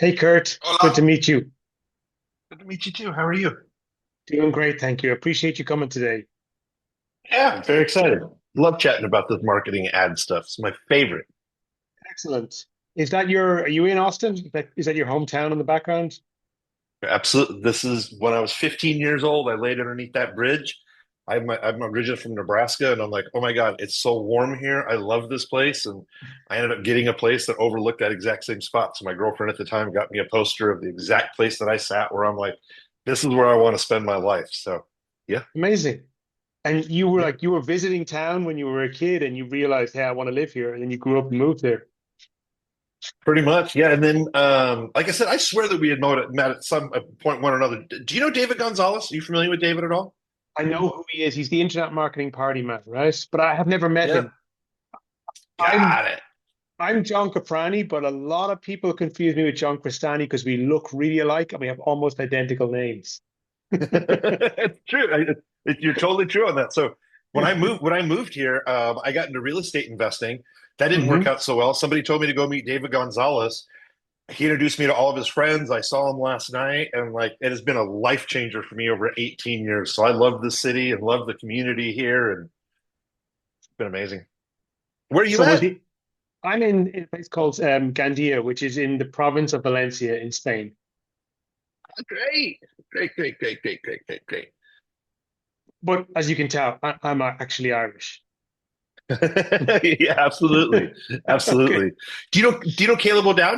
Hey Kurt, good to Hola, meet you. good to meet you too. How are you? Doing great, thank you. Appreciate you coming today. Yeah, I'm very excited. Love chatting about this marketing ad stuff. It's my favorite. Excellent. Are you in Austin? Is that your hometown in the background? Absolutely. This is when I was 15 years old. I laid underneath that bridge. I'm originally from Nebraska, and I'm like, oh my God, it's so warm here. I love this place. And I ended up getting a place that overlooked that exact same spot. So my girlfriend at the time got me a poster of the exact place that I sat where I'm like, this is where I want to spend my life. So yeah, Amazing. And you were yeah. like you were visiting town when you were a kid and you realized, hey, I want to live here, and then you grew up and moved there. Pretty much, yeah. And then, like I said, I swear that we had met at some point, one or another. Do you know David Gonzalez? Are you familiar with David at all? I know who he is. He's the internet marketing party man, right? But I have never met Yeah, him. I'm got it. I'm John Caprani, but a lot of people confuse me with John Crestani because we look really alike and we have almost identical names. It's true. You're totally true on that. So when I moved here, I got into real estate investing. That didn't work Hmm. out so well. Somebody told me to go meet David Gonzalez. He introduced me to all of his friends. I saw him last night, and like it has been a life changer for me over 18 years. So I love the city and love the community here, and it's been amazing. Where are you So was at? he? I'm in a place called Gandia, which is in the province of Valencia in Spain. Great, great, great, great, great, great, great, great. But as you can tell, I'm actually Irish. Yeah, absolutely, Okay. absolutely. Do you know Caleb O'Dowd?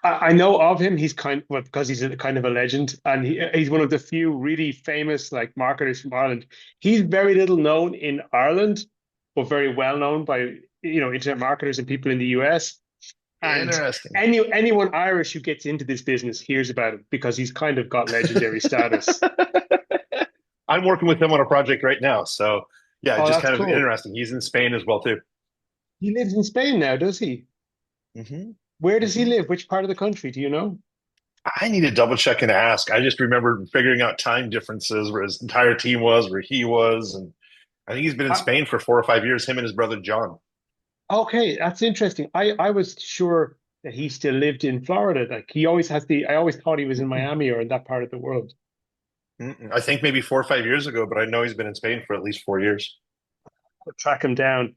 I know of him. He's well, because he's a kind of a legend, and he's one of the few really famous like marketers from Ireland. He's very little known in Ireland, but very well known by internet marketers and people in the US. And Interesting. anyone Irish who gets into this business hears about him because he's kind of got legendary status. I'm working with him on a project right now, so yeah, Oh, just that's kind of cool. interesting. He's in Spain as well too. He lives in Spain now, does he? Hmm. Where does he Hmm. live? Which part of the country? Do you know? I need to double check and ask. I just remember figuring out time differences where his entire team was, where he was, and I think he's been in I, Spain for 4 or 5 years. Him and his brother John. okay, that's interesting. I was sure that he still lived in Florida. Like he always has the. I always thought he was in Miami or in that part of the world. I think maybe 4 or 5 years ago, but I know he's been in Spain for at least 4 years. I'll track him down.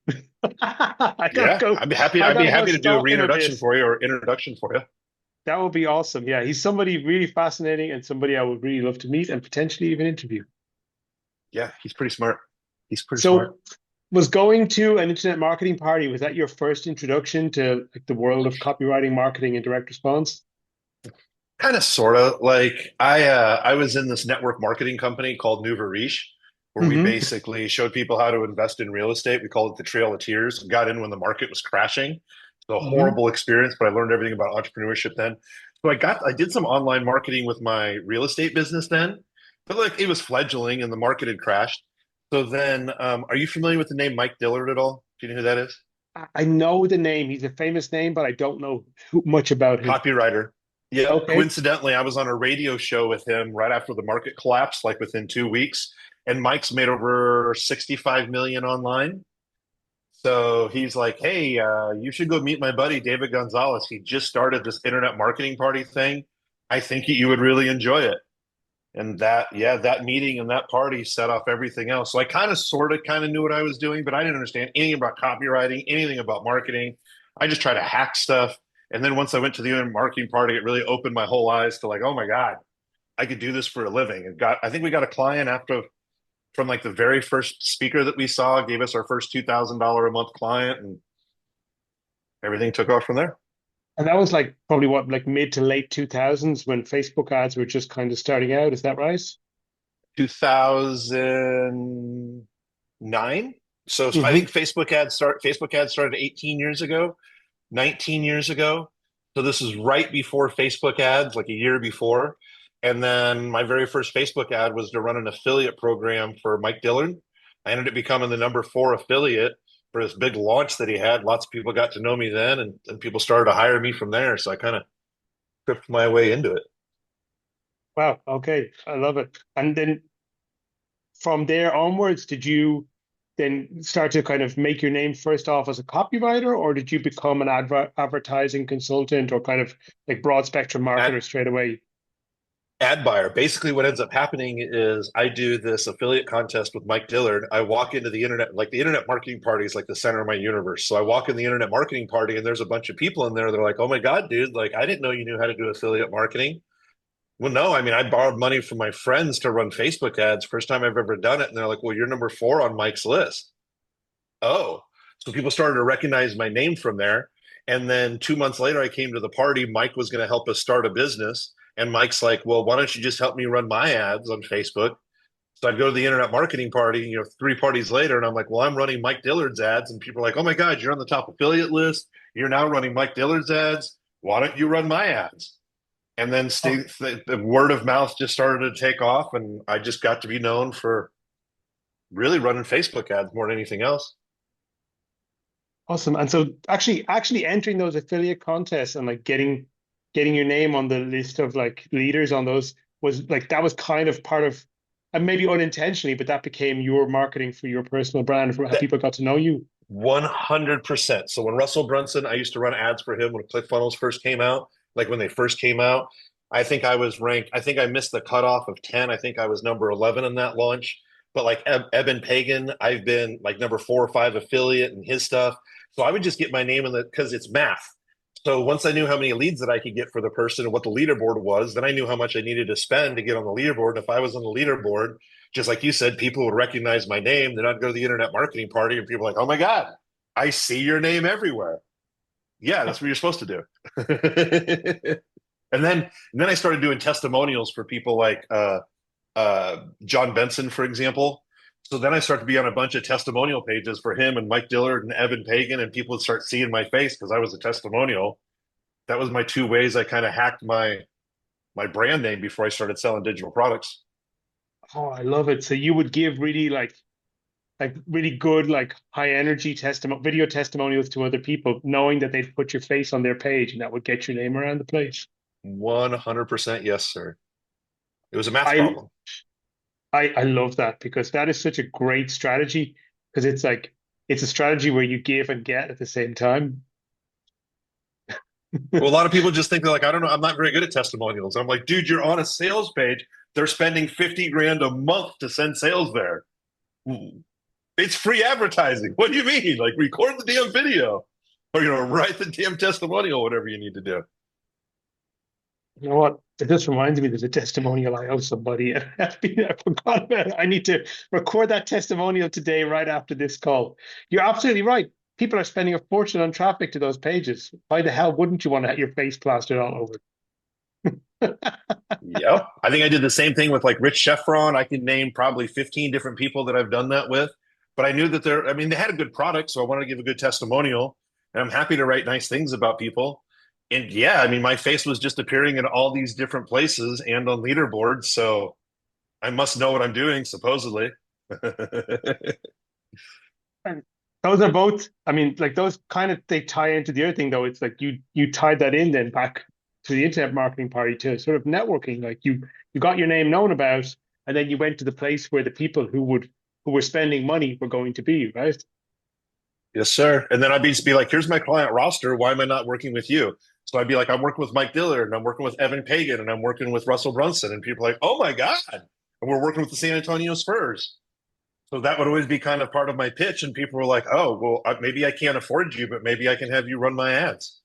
I gotta Yeah, go. I'd be happy. I I'd be gotta go happy to do a stalking a reintroduction bit. for you or introduction for you. That would be awesome. Yeah, he's somebody really fascinating and somebody I would really love to meet and potentially even interview. Yeah, he's pretty smart. He's pretty smart. So, was going to an internet marketing party, was that your first introduction to like the world of copywriting, marketing, and direct response? Kind of, sort of. Like I was in this network marketing company called New Riche, where we Hmm. basically showed people how to invest in real estate. We called it the Trail of Tears. Got in when the market was crashing. So a Hmm. horrible experience, but I learned everything about entrepreneurship then. So I did some online marketing with my real estate business then, but like it was fledgling and the market had crashed. So then, are you familiar with the name Mike Dillard at all? Do you know who that is? I know the name. He's a famous name, but I don't know much about him. Copywriter. Yep. Okay. Coincidentally, I was on a radio show with him right after the market collapsed, like within 2 weeks. And Mike's made over 65 million online. So he's like, hey, you should go meet my buddy, David Gonzalez. He just started this internet marketing party thing. I think you would really enjoy it. And that meeting and that party set off everything else. So I kind of knew what I was doing, but I didn't understand anything about copywriting, anything about marketing. I just try to hack stuff. And then once I went to the marketing party, it really opened my whole eyes to like, oh my God, I could do this for a living. And I think we got a client after from like the very first speaker that we saw, gave us our first $2,000 a month client, and everything took off from there. And that was like probably what, like mid to late 2000s when Facebook ads were just kind of starting out. Is that right? 2009. So I Hmm. think Facebook ads started 18 years ago, 19 years ago. So this is right before Facebook ads, like a year before. And then my very first Facebook ad was to run an affiliate program for Mike Dillard. I ended up becoming the number four affiliate for this big launch that he had. Lots of people got to know me then, and people started to hire me from there. So I kind of tripped my way into it. Wow. Okay. I love it. And then from there onwards, did you? then start to kind of make your name first off as a copywriter, or did you become an advertising consultant or kind of like broad spectrum Ad, marketer straight away? ad buyer. Basically, what ends up happening is I do this affiliate contest with Mike Dillard. I walk into the internet, like the internet marketing party is like the center of my universe. So I walk in the internet marketing party, and there's a bunch of people in there. They're like, "Oh my god, dude! Like I didn't know you knew how to do affiliate marketing." Well, no, I mean, I borrowed money from my friends to run Facebook ads. First time I've ever done it. And they're like, well, you're number 4 on Mike's list. Oh, so people started to recognize my name from there. And then 2 months later, I came to the party. Mike was going to help us start a business. And Mike's like, well, why don't you just help me run my ads on Facebook? So I'd go to the internet marketing party, 3 parties later, and I'm like, well, I'm running Mike Dillard's ads. And people are like, oh my God, you're on the top affiliate list. You're now running Mike Dillard's ads. Why don't you run my ads? And then Oh, the word of mouth just started to take off, and I just got to be known for really running Facebook ads more than anything else. awesome. And so actually entering those affiliate contests and like getting your name on the list of like leaders on those was like that was kind of part of, and maybe unintentionally, but that became your marketing for your personal brand for how That people got to know you. 100%. So when Russell Brunson, I used to run ads for him when ClickFunnels first came out. Like when they first came out, I think I was ranked. I think I missed the cutoff of 10. I think I was number 11 in that launch. But like Eben Pagan, I've been like number 4 or 5 affiliate in his stuff. So I would just get my name in the because it's math. So once I knew how many leads that I could get for the person and what the leaderboard was, then I knew how much I needed to spend to get on the leaderboard. And if I was on the leaderboard, just like you said, people would recognize my name. Then I'd go to the internet marketing party and people are like, oh my God, I see your name everywhere. Yeah, that's what you're supposed to do. and then I started doing testimonials for people like John Benson, for example. So then I started to be on a bunch of testimonial pages for him and Mike Dillard and Evan Pagan, and people would start seeing my face because I was a testimonial. That was my 2 ways I kind of hacked my brand name before I started selling digital products. Oh, I love it. So you would give really like really good like high energy video testimonials to other people, knowing that they'd put your face on their page and that would get your name around the place. 100% yes, sir. It was a math I problem. I love that because that is such a great strategy because it's like it's a strategy where you give and get at the same time. Well, a lot of people just think they're like, I don't know, I'm not very good at testimonials. I'm like, dude, you're on a sales page. They're spending 50 grand a month to send sales there. It's free advertising. What do you mean? Like, record the damn video or, write the damn testimonial, whatever you need to do. You know what? It just reminds me there's a testimonial I owe somebody. I forgot about it. I need to record that testimonial today, right after this call. You're absolutely right. People are spending a fortune on traffic to those pages. Why the hell wouldn't you want to have your face plastered all over it? Yep. I think I did the same thing with like Rich Cheffron. I can name probably 15 different people that I've done that with. But I knew that I mean, they had a good product. So I wanted to give a good testimonial. And I'm happy to write nice things about people. And yeah, I mean, my face was just appearing in all these different places and on leaderboards. So I must know what I'm doing, supposedly. And those are both, I mean, like those kind of they tie into the other thing though. It's like you tied that in then back to the internet marketing party to sort of networking. Like you got your name known about, and then you went to the place where the people who were spending money were going to be, right? Yes, sir. And then I'd be like, here's my client roster. Why am I not working with you? So I'd be like, I'm working with Mike Dillard and I'm working with Evan Pagan and I'm working with Russell Brunson. And people are like, oh my God. And we're working with the San Antonio Spurs. So that would always be kind of part of my pitch. And people were like, oh, well, maybe I can't afford you, but maybe I can have you run my ads.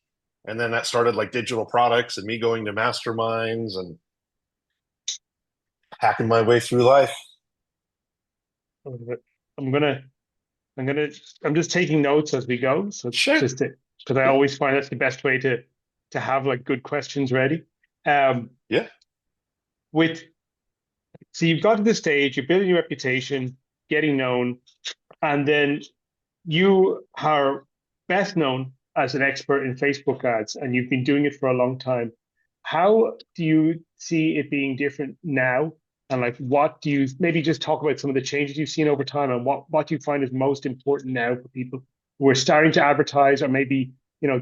And then that started like digital products and me going to masterminds and hacking my way through life. I'm gonna I'm gonna I'm just taking notes as we go. So Sure. just because I always find that's the best way to have like good questions ready. Um, Yeah. with so you've got to this stage, you're building your reputation, getting known, and then you are best known as an expert in Facebook ads, and you've been doing it for a long time. How do you see it being different now? And like, what do you maybe just talk about some of the changes you've seen over time, and what do you find is most important now for people who are starting to advertise, or maybe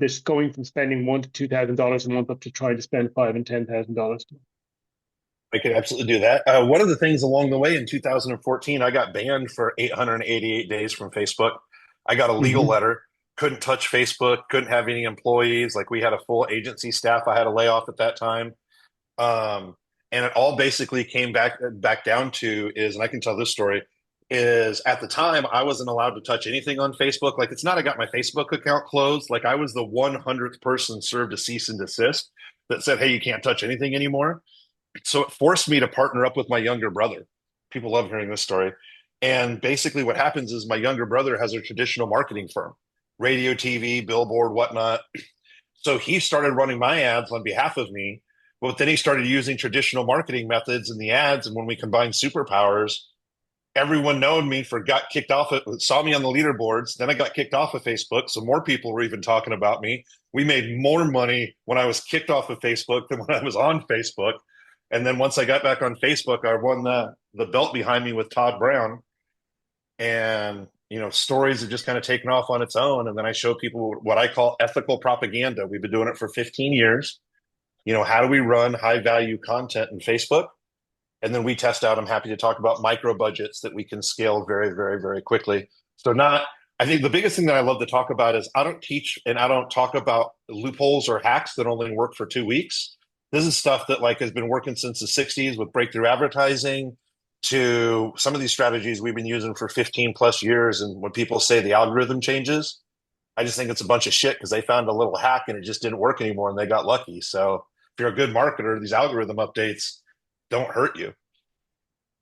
this going from spending $1,000 to $2,000 a month up to trying to spend $5,000 and $10,000. I could absolutely do that. One of the things along the way in 2014, I got banned for 888 days from Facebook. I got a legal Hmm. letter, couldn't touch Facebook, couldn't have any employees. Like we had a full agency staff I had to lay off at that time. Um, and it all basically came back down to is, and I can tell this story, is at the time I wasn't allowed to touch anything on Facebook. Like it's not I got my Facebook account closed. Like I was the 100th person served a cease and desist that said, hey, you can't touch anything anymore. So it forced me to partner up with my younger brother. People love hearing this story. And basically, what happens is my younger brother has a traditional marketing firm, radio, TV, billboard, whatnot. So he started running my ads on behalf of me. But then he started using traditional marketing methods in the ads. And when we combined superpowers, everyone known me for got kicked off, saw me on the leaderboards. Then I got kicked off of Facebook. So more people were even talking about me. We made more money when I was kicked off of Facebook than when I was on Facebook. And then once I got back on Facebook, I won the belt behind me with Todd Brown. And stories have just kind of taken off on its own. And then I show people what I call ethical propaganda. We've been doing it for 15 years. How do we run high value content in Facebook? And then we test out. I'm happy to talk about micro budgets that we can scale very, very, very quickly. So I think the biggest thing that I love to talk about is I don't teach and I don't talk about loopholes or hacks that only work for 2 weeks. This is stuff that has been working since the 60s with breakthrough advertising to some of these strategies we've been using for 15 plus years. And when people say the algorithm changes, I just think it's a bunch of shit because they found a little hack and it just didn't work anymore and they got lucky. So if you're a good marketer, these algorithm updates don't hurt you.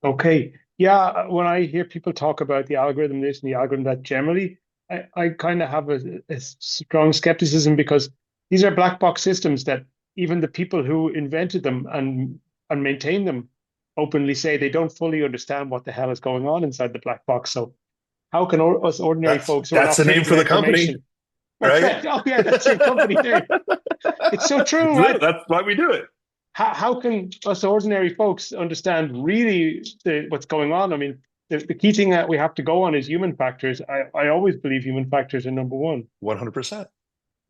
Okay. Yeah, when I hear people talk about the algorithm this and the algorithm that, generally, I kind of have a strong skepticism, because these are black box systems that even the people who invented them and maintain them openly say they don't fully understand what the hell is going on inside the black box. So how can us ordinary That's folks who are that's not the name privy to for that the company, information? right? Oh yeah, that's your company there. It's so true, right? That's why we do it. How can us ordinary folks understand really what's going on? I mean, the key thing that we have to go on is human factors. I always believe human factors are number one. 100%.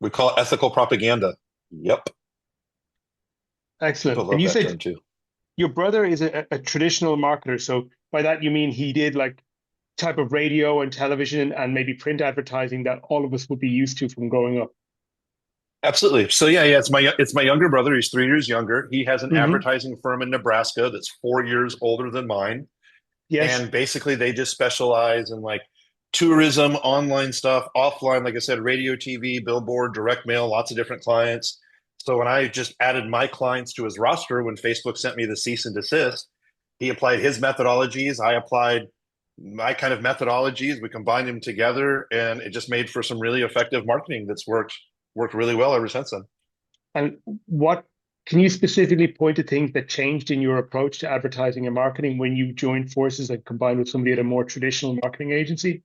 We call it ethical propaganda. Yep. People Excellent. And love you that said term too. your brother is a traditional marketer. So by that, you mean he did like type of radio and television and maybe print advertising that all of us would be used to from growing up. Absolutely. So yeah, it's my younger brother. He's 3 years younger. He has an Hmm. advertising firm in Nebraska that's 4 years older than mine. Yes. And basically they just specialize in tourism, online stuff, offline, like I said, radio, TV, billboard, direct mail, lots of different clients. So when I just added my clients to his roster, when Facebook sent me the cease and desist, he applied his methodologies. I applied my kind of methodologies. We combined them together, and it just made for some really effective marketing that's worked really well ever since then. And what can you specifically point to things that changed in your approach to advertising and marketing when you joined forces and combined with somebody at a more traditional marketing agency?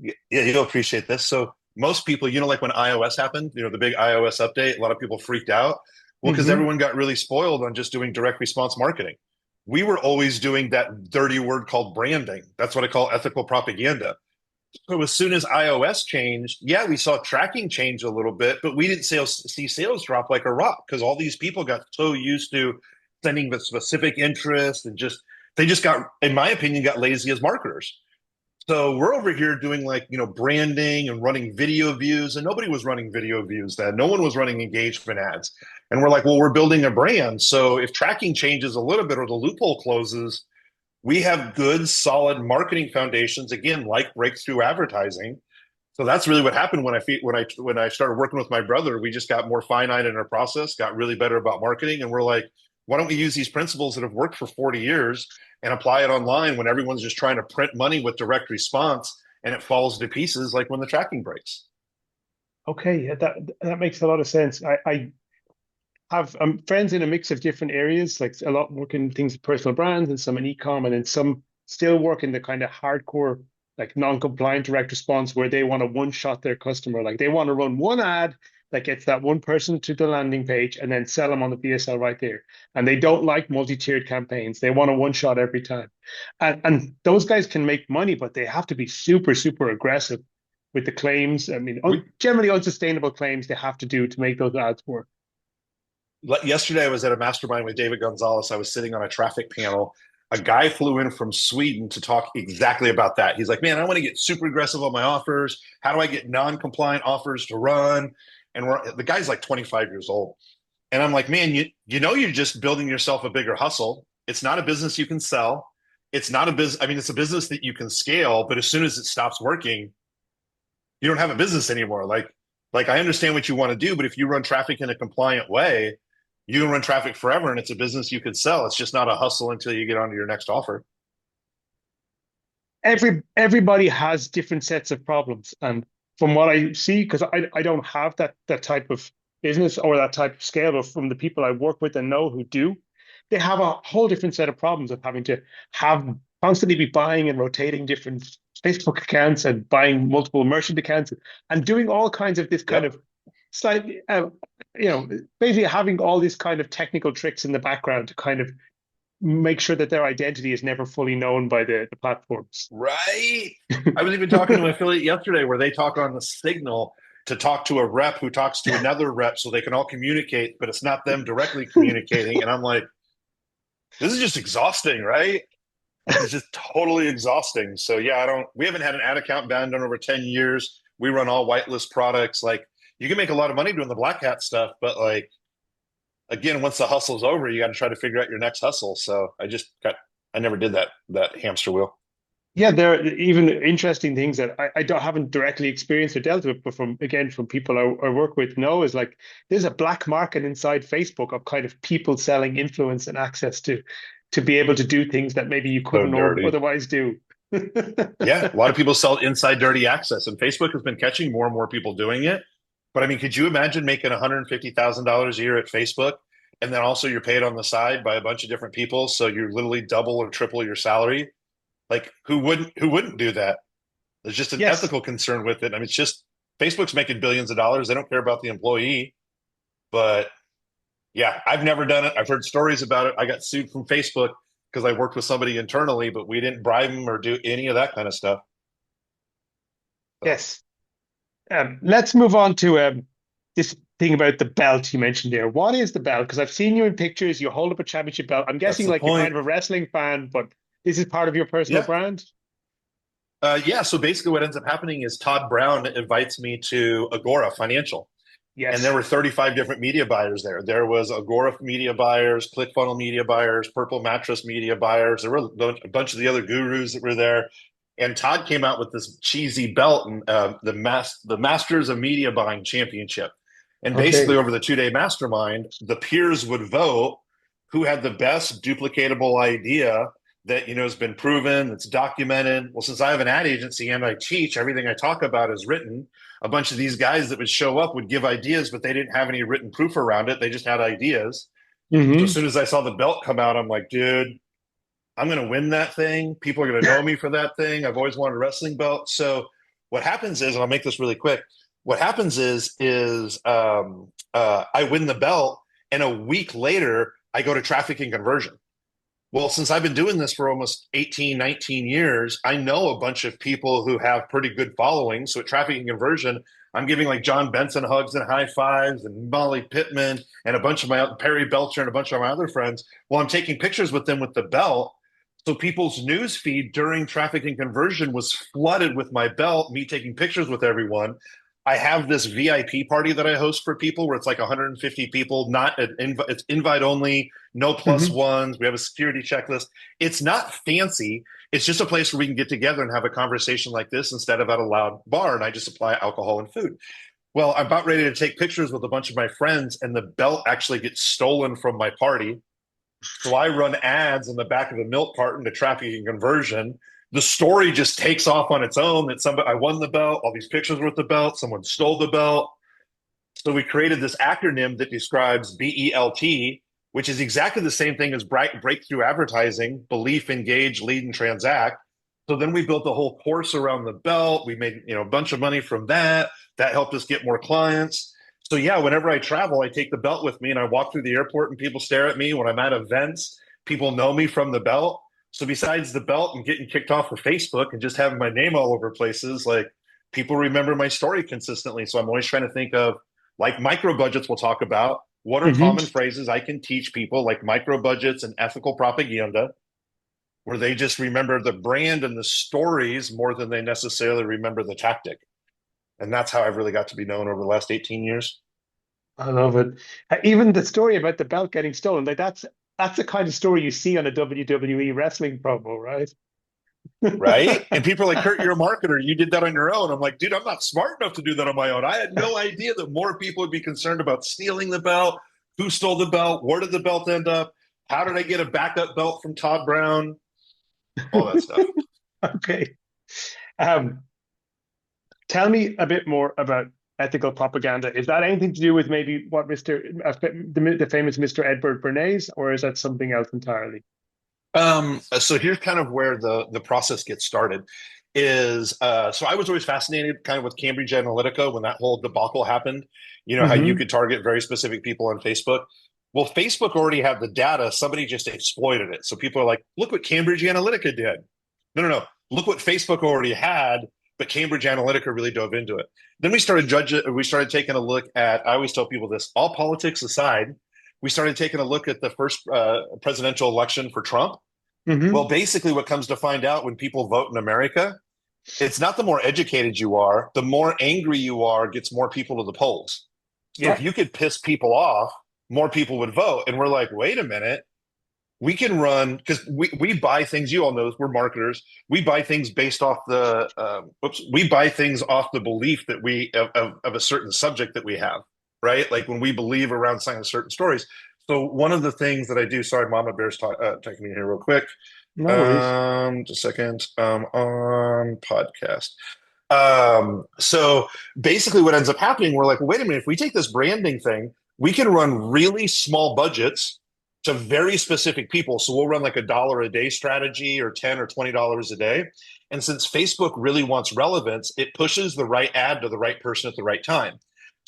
Yeah, you'll appreciate this. So most people, like when iOS happened, the big iOS update, a lot of people freaked out. Well, because Hmm. everyone got really spoiled on just doing direct response marketing. We were always doing that dirty word called branding. That's what I call ethical propaganda. So as soon as iOS changed, yeah, we saw tracking change a little bit, but we didn't see sales drop like a rock because all these people got so used to sending the specific interest and they just got, in my opinion, got lazy as marketers. So we're over here doing branding and running video views, and nobody was running video views then. No one was running engagement ads. And we're like, well, we're building a brand. So if tracking changes a little bit or the loophole closes, we have good, solid marketing foundations, again, like breakthrough advertising. So that's really what happened when I started working with my brother. We just got more finite in our process, got really better about marketing, and we're like, why don't we use these principles that have worked for 40 years and apply it online when everyone's just trying to print money with direct response and it falls to pieces like when the tracking breaks. Okay, yeah, that makes a lot of sense. I have friends in a mix of different areas, like a lot work in things, personal brands, and some in e-com, and then some still work in the kind of hardcore, like non-compliant direct response, where they want to one-shot their customer. Like they want to run one ad that gets that one person to the landing page and then sell them on the PSL right there. And they don't like multi-tiered campaigns. They want a one-shot every time. And those guys can make money, but they have to be super, super aggressive with the claims. I mean, We, generally unsustainable claims they have to do to make those ads work. Yesterday I was at a mastermind with David Gonzalez. I was sitting on a traffic panel. A guy flew in from Sweden to talk exactly about that. He's like, man, I want to get super aggressive on my offers. How do I get non-compliant offers to run? And the guy's like 25 years old. And I'm like, man, you know, you're just building yourself a bigger hustle. It's not a business you can sell. It's not a business. I mean, it's a business that you can scale, but as soon as it stops working, you don't have a business anymore. Like I understand what you want to do, but if you run traffic in a compliant way, you can run traffic forever and it's a business you could sell. It's just not a hustle until you get onto your next offer. Everybody has different sets of problems, and from what I see, because I don't have that type of business or that type of scale, but from the people I work with and know who do, they have a whole different set of problems of having to have constantly be buying and rotating different Facebook accounts and buying multiple merchant accounts and doing all kinds of this kind Yep. of slightly, basically having all these kind of technical tricks in the background to kind of make sure that their identity is never fully known by the platforms. Right. I was even talking to an affiliate yesterday where they talk on the signal to talk to a rep who talks to another rep so they can all communicate, but it's not them directly communicating. And I'm like, this is just exhausting, right? It's just totally exhausting. So yeah, we haven't had an ad account banned in over 10 years. We run all whitelist products. Like you can make a lot of money doing the black hat stuff, but like again, once the hustle's over, you got to try to figure out your next hustle. So I never did that hamster wheel. Yeah, there are even interesting things that haven't directly experienced or dealt with, but from people I work with know is like there's a black market inside Facebook of kind of people selling influence and access to be able to do things that maybe you So couldn't dirty. otherwise do. Yeah, a lot of people sell inside dirty access, and Facebook has been catching more and more people doing it. But I mean, could you imagine making $150,000 a year at Facebook, and then also you're paid on the side by a bunch of different people, so you literally double or triple your salary? Like, who wouldn't do that? There's just an Yes, ethical concern with it. I mean, it's just Facebook's making billions of dollars. They don't care about the employee. But yeah, I've never done it. I've heard stories about it. I got sued from Facebook because I worked with somebody internally, but we didn't bribe them or do any of that kind of stuff. So yes. Let's move on to this thing about the belt you mentioned there. What is the belt? Because I've seen you in pictures. You hold up a championship belt. I'm that's guessing the like you're kind point. of a wrestling fan, but this is part of your personal Yeah. brand. Yeah. So basically, what ends up happening is Todd Brown invites me to Agora Financial. And there Yes. were 35 different media buyers there. There was Agora media buyers, ClickFunnels media buyers, Purple Mattress media buyers. There were a bunch of the other gurus that were there. And Todd came out with this cheesy belt, and the Masters of Media Buying Championship. And basically, Okay. over the 2 day mastermind, the peers would vote who had the best duplicatable idea that has been proven, that's documented. Well, since I have an ad agency and I teach, everything I talk about is written. A bunch of these guys that would show up would give ideas, but they didn't have any written proof around it. They just had ideas. So as Hmm. soon as I saw the belt come out, I'm like, dude, I'm going to win that thing. People are going to know me for that thing. I've always wanted a wrestling belt. So what happens is, and I'll make this really quick. What happens is I win the belt, and a week later, I go to traffic and conversion. Well, since I've been doing this for almost 18, 19 years, I know a bunch of people who have pretty good followings. So at traffic and conversion, I'm giving like John Benson hugs and high fives and Molly Pittman and a bunch of my Perry Belcher and a bunch of my other friends. Well, I'm taking pictures with them with the belt. So people's news feed during traffic and conversion was flooded with my belt, me taking pictures with everyone. I have this VIP party that I host for people where it's like 150 people, it's invite only, no plus Hmm. ones. We have a security checklist. It's not fancy. It's just a place where we can get together and have a conversation like this instead of at a loud bar. And I just supply alcohol and food. Well, I'm about ready to take pictures with a bunch of my friends, and the belt actually gets stolen from my party. So I run ads in the back of the milk carton to traffic and conversion. The story just takes off on its own that I won the belt, all these pictures with the belt, someone stole the belt. So we created this acronym that describes BELT, which is exactly the same thing as breakthrough advertising: belief, engage, lead, and transact. So then we built a whole course around the belt. We made a bunch of money from that. That helped us get more clients. So yeah, whenever I travel, I take the belt with me and I walk through the airport and people stare at me. When I'm at events, people know me from the belt. So besides the belt and getting kicked off of Facebook and just having my name all over places, like people remember my story consistently. So I'm always trying to think of like micro budgets we'll talk about. What are Hmm. common phrases I can teach people, like microbudgets and ethical propaganda, where they just remember the brand and the stories more than they necessarily remember the tactic. And that's how I've really got to be known over the last 18 years. I love it. Even the story about the belt getting stolen, like that's the kind of story you see on a WWE wrestling promo, right? Right. And people are like, Curt, you're a marketer. You did that on your own. I'm like, dude, I'm not smart enough to do that on my own. I had no idea that more people would be concerned about stealing the belt. Who stole the belt? Where did the belt end up? How did I get a backup belt from Todd Brown? All that stuff. Okay. Um, Tell me a bit more about ethical propaganda. Is that anything to do with maybe what the famous Mr. Edward Bernays, or is that something else entirely? So here's kind of where the process gets started. So I was always fascinated kind of with Cambridge Analytica when that whole debacle happened. You know how you Hmm. could target very specific people on Facebook. Well, Facebook already had the data. Somebody just exploited it. So people are like, look what Cambridge Analytica did. No, no, no. Look what Facebook already had, but Cambridge Analytica really dove into it. Then we started judging. We started taking a look at. I always tell people this: all politics aside, we started taking a look at the first presidential election for Trump. Well, Hmm. basically, what comes to find out when people vote in America, it's not the more educated you are, the more angry you are gets more people to the polls. So if Yeah. you could piss people off, more people would vote. And we're like, wait a minute, we can run because we buy things. You all know this, we're marketers. We buy things based off we buy things off the belief that of a certain subject that we have, right? Like when we believe around certain stories. So one of the things that I do, sorry, Mama Bear's taking me here real quick. No worries. Just a second. On podcast. So basically what ends up happening, we're like, well, wait a minute, if we take this branding thing, we can run really small budgets to very specific people. So we'll run like $1 a day strategy or 10 or $20 a day. And since Facebook really wants relevance, it pushes the right ad to the right person at the right time.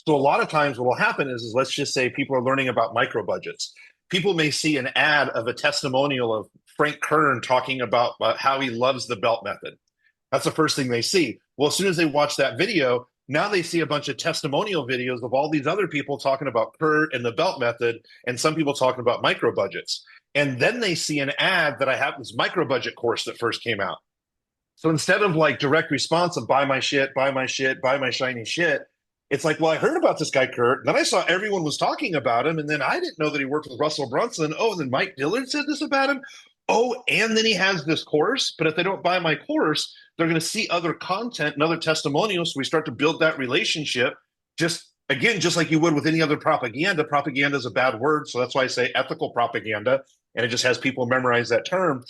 So a lot of times what will happen is let's just say people are learning about micro budgets. People may see an ad of a testimonial of Frank Kern talking about how he loves the belt method. That's the first thing they see. Well, as soon as they watch that video, now they see a bunch of testimonial videos of all these other people talking about Curt and the belt method, and some people talking about micro budgets. And then they see an ad that I have this micro budget course that first came out. So instead of like direct response of buy my shit, buy my shit, buy my shiny shit, it's like, well, I heard about this guy, Curt. Then I saw everyone was talking about him. And then I didn't know that he worked with Russell Brunson. Oh, and then Mike Dillard said this about him. Oh, and then he has this course. But if they don't buy my course, they're going to see other content and other testimonials. So we start to build that relationship. Just again, just like you would with any other propaganda. Propaganda is a bad word. So that's why I say ethical propaganda. And it just has people memorize that term.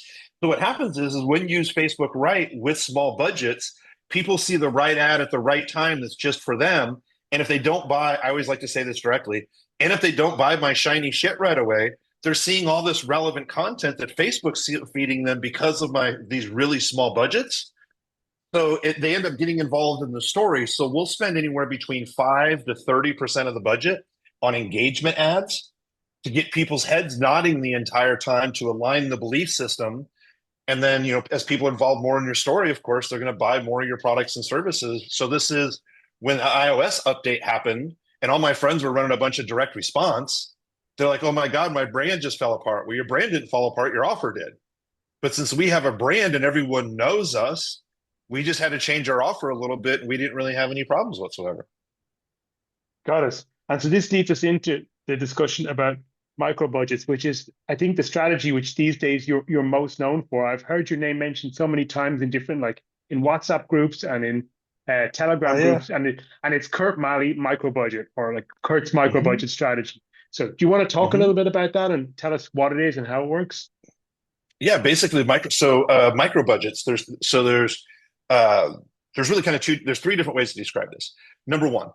So what happens is when you use Facebook right with small budgets, people see the right ad at the right time that's just for them. And if they don't buy, I always like to say this directly, and if they don't buy my shiny shit right away, they're seeing all this relevant content that Facebook's feeding them because of these really small budgets. So they end up getting involved in the story. So we'll spend anywhere between 5 to 30% of the budget on engagement ads to get people's heads nodding the entire time to align the belief system. And then, as people involve more in your story, of course, they're going to buy more of your products and services. So this is when the iOS update happened and all my friends were running a bunch of direct response. They're like, oh my God, my brand just fell apart. Well, your brand didn't fall apart, your offer did. But since we have a brand and everyone knows us, we just had to change our offer a little bit and we didn't really have any problems whatsoever. Got it. And so this leads us into the discussion about micro budgets, which is, I think, the strategy which these days you're most known for. I've heard your name mentioned so many times in different, like in WhatsApp groups and in Oh, Telegram yeah. groups, and it's Curt Maly micro budget or like Curt's micro Mm-hmm. budget strategy. So, do you want to talk a Mm-hmm. little bit about that and tell us what it is and how it works? Yeah, basically micro budgets. Uh, there's really kind of there's three different ways to describe this. Number one,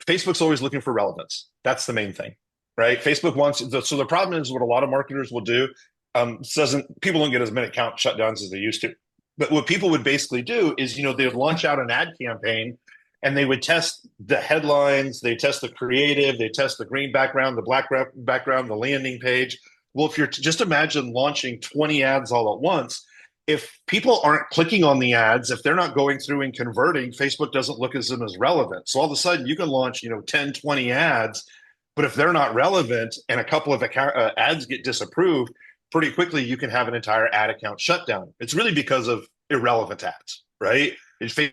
Facebook's always looking for relevance. That's the main thing, right? Facebook wants so the problem is what a lot of marketers will do. Doesn't people don't get as many account shutdowns as they used to. But what people would basically do is, they would launch out an ad campaign and they would test the headlines, they test the creative, they test the green background, the black background, the landing page. Well, if you're just imagine launching 20 ads all at once, if people aren't clicking on the ads, if they're not going through and converting, Facebook doesn't look at them as relevant. So all of a sudden you can launch, 10, 20 ads, But if they're not relevant and a couple of ads get disapproved, pretty quickly you can have an entire ad account shut down. It's really because of irrelevant ads, right? Facebook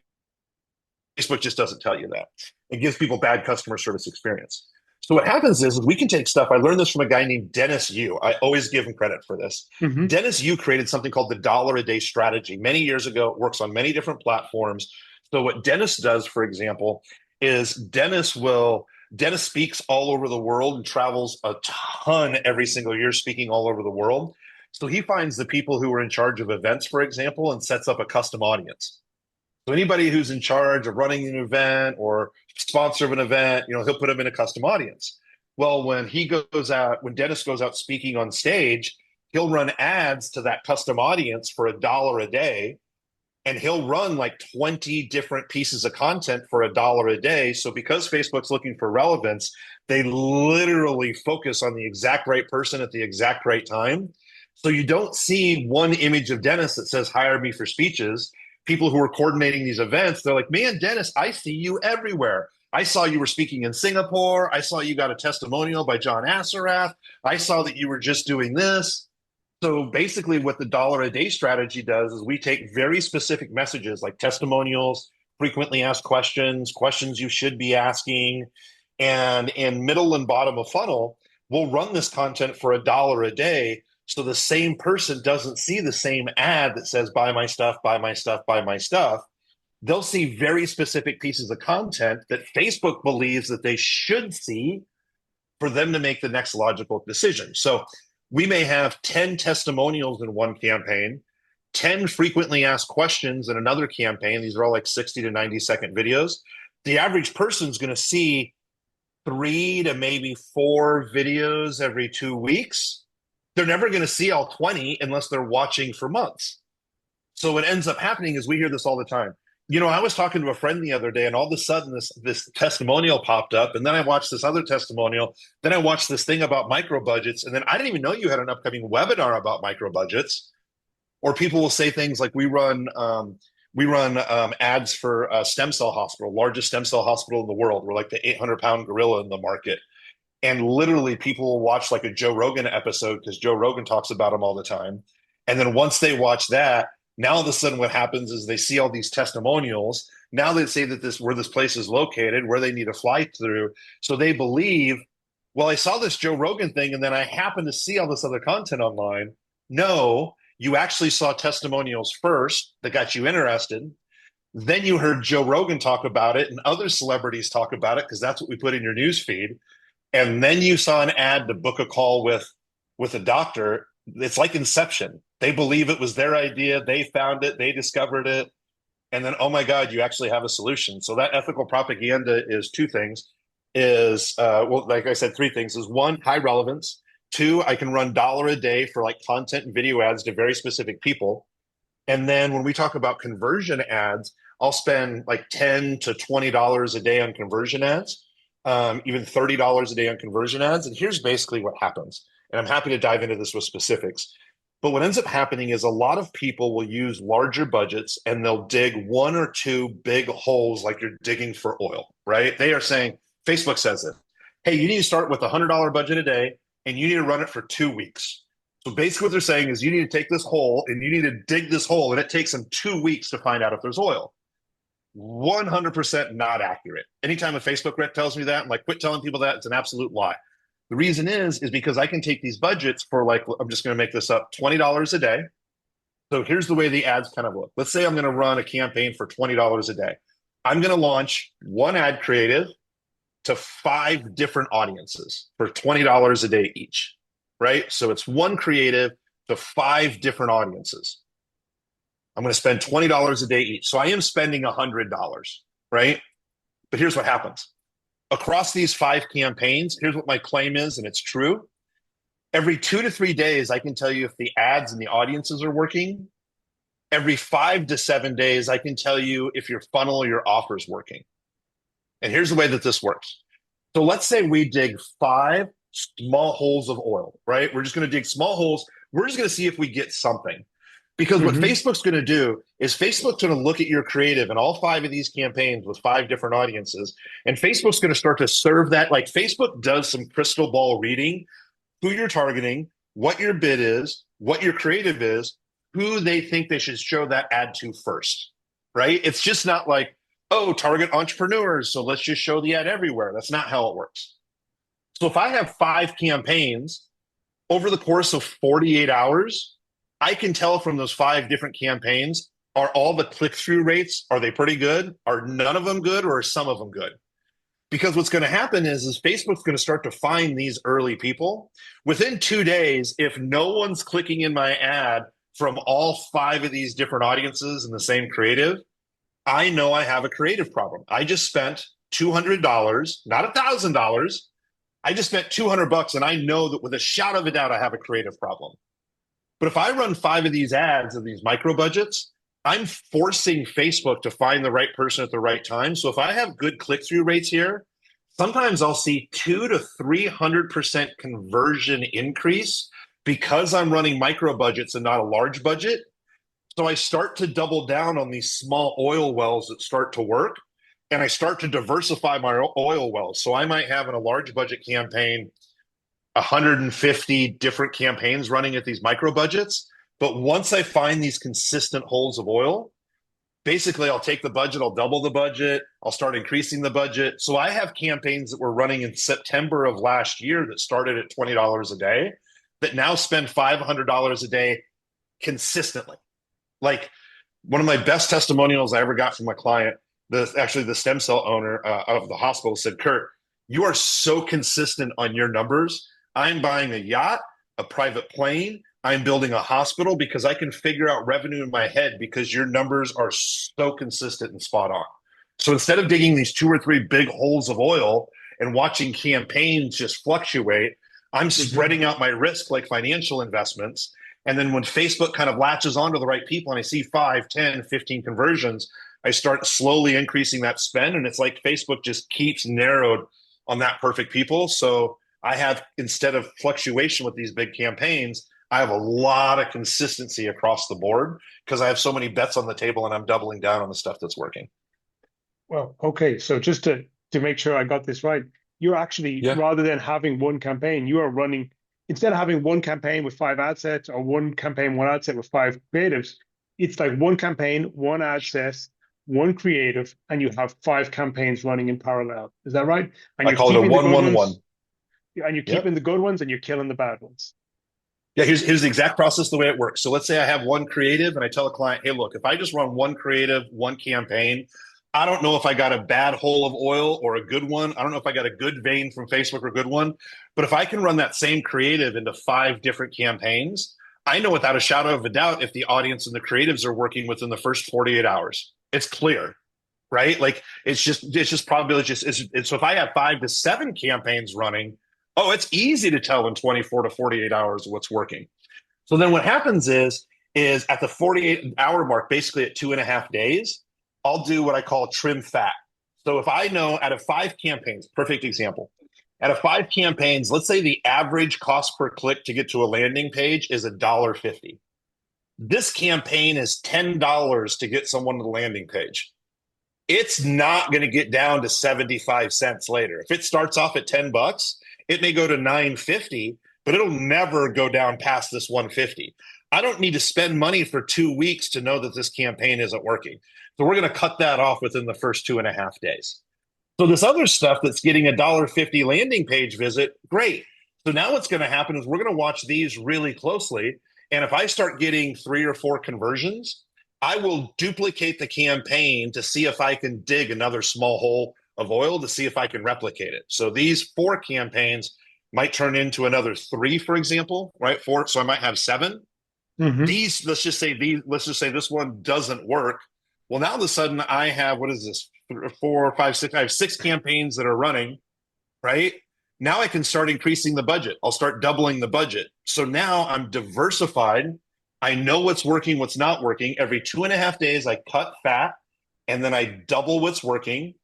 just doesn't tell you that. It gives people bad customer service experience. So what happens is we can take stuff. I learned this from a guy named Dennis Yu. I always give him credit for this. Hmm. Dennis Yu created something called the dollar a day strategy many years ago. It works on many different platforms. So what Dennis does, for example, is Dennis speaks all over the world and travels a ton every single year, speaking all over the world. So he finds the people who are in charge of events, for example, and sets up a custom audience. So anybody who's in charge of running an event or sponsor of an event, he'll put them in a custom audience. Well, when Dennis goes out speaking on stage, he'll run ads to that custom audience for $1 a day. And he'll run like 20 different pieces of content for $1 a day. So because Facebook's looking for relevance, they literally focus on the exact right person at the exact right time. So you don't see one image of Dennis that says, hire me for speeches. People who are coordinating these events, they're like, man, Dennis, I see you everywhere. I saw you were speaking in Singapore. I saw you got a testimonial by John Assarath. I saw that you were just doing this. So basically what the dollar a day strategy does is we take very specific messages like testimonials, frequently asked questions, questions you should be asking, and in middle and bottom of funnel, we'll run this content for $1 a day. So the same person doesn't see the same ad that says, buy my stuff, buy my stuff, buy my stuff. They'll see very specific pieces of content that Facebook believes that they should see for them to make the next logical decision. So we may have 10 testimonials in one campaign, 10 frequently asked questions in another campaign. These are all like 60 to 90-second videos. The average person's going to see 3 to maybe 4 videos every 2 weeks. They're never going to see all 20 unless they're watching for months. So what ends up happening is we hear this all the time. I was talking to a friend the other day, and all of a sudden this testimonial popped up, and then I watched this other testimonial. Then I watched this thing about microbudgets, and then I didn't even know you had an upcoming webinar about microbudgets. Or people will say things like, we run ads for a stem cell hospital, largest stem cell hospital in the world. We're like the 800-pound gorilla in the market. And literally people will watch like a Joe Rogan episode because Joe Rogan talks about them all the time. And then once they watch that, now all of a sudden what happens is they see all these testimonials. Now they say that where this place is located, where they need to fly through. So they believe, well, I saw this Joe Rogan thing and then I happened to see all this other content online. No, you actually saw testimonials first that got you interested. Then you heard Joe Rogan talk about it and other celebrities talk about it because that's what we put in your news feed. And then you saw an ad to book a call with a doctor. It's like Inception. They believe it was their idea. They found it. They discovered it. And then, oh my God, you actually have a solution. So that ethical propaganda is 2 things. Like I said, 3 things. Is 1, high relevance. 2, I can run $1 a day for like content and video ads to very specific people. And then when we talk about conversion ads, I'll spend like $10 to $20 a day on conversion ads. Even $30 a day on conversion ads. And here's basically what happens. And I'm happy to dive into this with specifics. But what ends up happening is a lot of people will use larger budgets and they'll dig 1 or 2 big holes like you're digging for oil, right? They are saying, Facebook says it. Hey, you need to start with a $100 budget a day and you need to run it for 2 weeks. So basically what they're saying is you need to take this hole and you need to dig this hole and it takes them 2 weeks to find out if there's oil. 100% not accurate. Anytime a Facebook rep tells me that, I'm like, quit telling people that. It's an absolute lie. The reason is because I can take these budgets for like, I'm just going to make this up, $20 a day. So here's the way the ads kind of look. Let's say I'm going to run a campaign for $20 a day. I'm going to launch one ad creative to 5 different audiences for $20 a day each, right? So it's one creative to 5 different audiences. I'm going to spend $20 a day each. So I am spending $100, right? But here's what happens. Across these 5 campaigns, here's what my claim is, and it's true. Every 2 to 3 days, I can tell you if the ads and the audiences are working. Every 5 to 7 days, I can tell you if your funnel or your offer is working. And here's the way that this works. So let's say we dig 5 small holes of oil, right? We're just going to dig small holes. We're just going to see if we get something. Because what Hmm. Facebook's going to do is Facebook's going to look at your creative and all five of these campaigns with five different audiences. And Facebook's going to start to serve that. Like Facebook does some crystal ball reading, who you're targeting, what your bid is, what your creative is, who they think they should show that ad to first, right? It's just not like, oh, target entrepreneurs, so let's just show the ad everywhere. That's not how it works. So if I have five campaigns over the course of 48 hours, I can tell from those five different campaigns, are all the click-through rates, are they pretty good? Are none of them good, or are some of them good? Because what's going to happen is Facebook's going to start to find these early people. Within 2 days, if no one's clicking in my ad from all five of these different audiences in the same creative, I know I have a creative problem. I just spent $200, not $1,000. I just spent $200, and I know that with a shadow of a doubt, I have a creative problem. But if I run five of these ads of these micro budgets, I'm forcing Facebook to find the right person at the right time. So if I have good click through rates here, sometimes I'll see 200 to 300% conversion increase because I'm running micro budgets and not a large budget. So I start to double down on these small oil wells that start to work, and I start to diversify my oil wells. So I might have in a large budget campaign 150 different campaigns running at these micro budgets. But once I find these consistent holes of oil, basically I'll take the budget, I'll double the budget, I'll start increasing the budget. So I have campaigns that were running in September of last year that started at $20 a day that now spend $500 a day consistently. Like one of my best testimonials I ever got from a client, actually the stem cell owner of the hospital said, Curt, you are so consistent on your numbers. I'm buying a yacht, a private plane. I'm building a hospital because I can figure out revenue in my head because your numbers are so consistent and spot on. So instead of digging these two or three big holes of oil and watching campaigns just fluctuate, I'm Hmm. spreading out my risk like financial investments. And then when Facebook kind of latches onto the right people and I see 5, 10, 15 conversions, I start slowly increasing that spend. And it's like Facebook just keeps narrowed on that perfect people. So I have, instead of fluctuation with these big campaigns, I have a lot of consistency across the board because I have so many bets on the table and I'm doubling down on the stuff that's working. Well, okay. So just to make sure I got this right, you're actually, Yeah. rather than having one campaign, you are running, instead of having one campaign with five ad sets or one campaign, one ad set with five creatives, it's like one campaign, one ad set, one creative, and you have five campaigns running in parallel. Is that right? And I you're call it a keeping the good 1-1-1. ones, and you're keeping Yep. the good ones, and you're killing the bad ones. Yeah, here's the exact process the way it works. So let's say I have one creative and I tell a client, hey, look, if I just run one creative, one campaign, I don't know if I got a bad hole of oil or a good one. I don't know if I got a good vein from Facebook or a good one. But if I can run that same creative into five different campaigns, I know without a shadow of a doubt if the audience and the creatives are working within the first 48 hours. It's clear, right? Like it's just probably so if I have 5 to 7 campaigns running, oh, it's easy to tell in 24 to 48 hours what's working. So then what happens is at the 48-hour mark, basically at 2.5 days, I'll do what I call trim fat. So if I know out of 5 campaigns, perfect example, out of 5 campaigns, let's say the average cost per click to get to a landing page is $1.50. This campaign is $10 to get someone to the landing page. It's not going to get down to 75 cents later. If it starts off at $10, it may go to 9.50, but it'll never go down past this 150. I don't need to spend money for 2 weeks to know that this campaign isn't working. So we're going to cut that off within the first 2.5 days. So this other stuff that's getting $1.50 landing page visit, great. So now what's going to happen is we're going to watch these really closely. And if I start getting 3 or 4 conversions, I will duplicate the campaign to see if I can dig another small hole of oil to see if I can replicate it. So these 4 campaigns might turn into another 3, for example, right? 4. So I might have 7. Hmm. Let's just say this one doesn't work. Well, now all of a sudden I have, what is this? 4, 5, 6. I have 6 campaigns that are running, right? Now I can start increasing the budget. I'll start doubling the budget. So now I'm diversified. I know what's working, what's not working. Every 2.5 days, I cut fat and then I double what's working.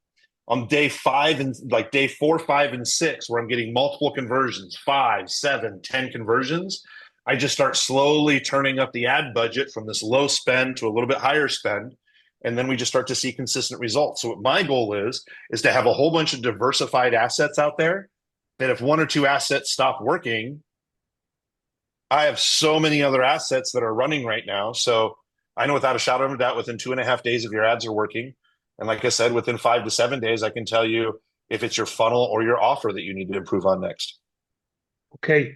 On day 5 and like day 4, 5, and 6, where I'm getting multiple conversions, 5, 7, 10 conversions, I just start slowly turning up the ad budget from this low spend to a little bit higher spend. And then we just start to see consistent results. So what my goal is to have a whole bunch of diversified assets out there that if one or two assets stop working, I have so many other assets that are running right now. So I know without a shadow of a doubt, within 2.5 days, if your ads are working, and like I said, within 5 to 7 days, I can tell you if it's your funnel or your offer that you need to improve on next. Okay.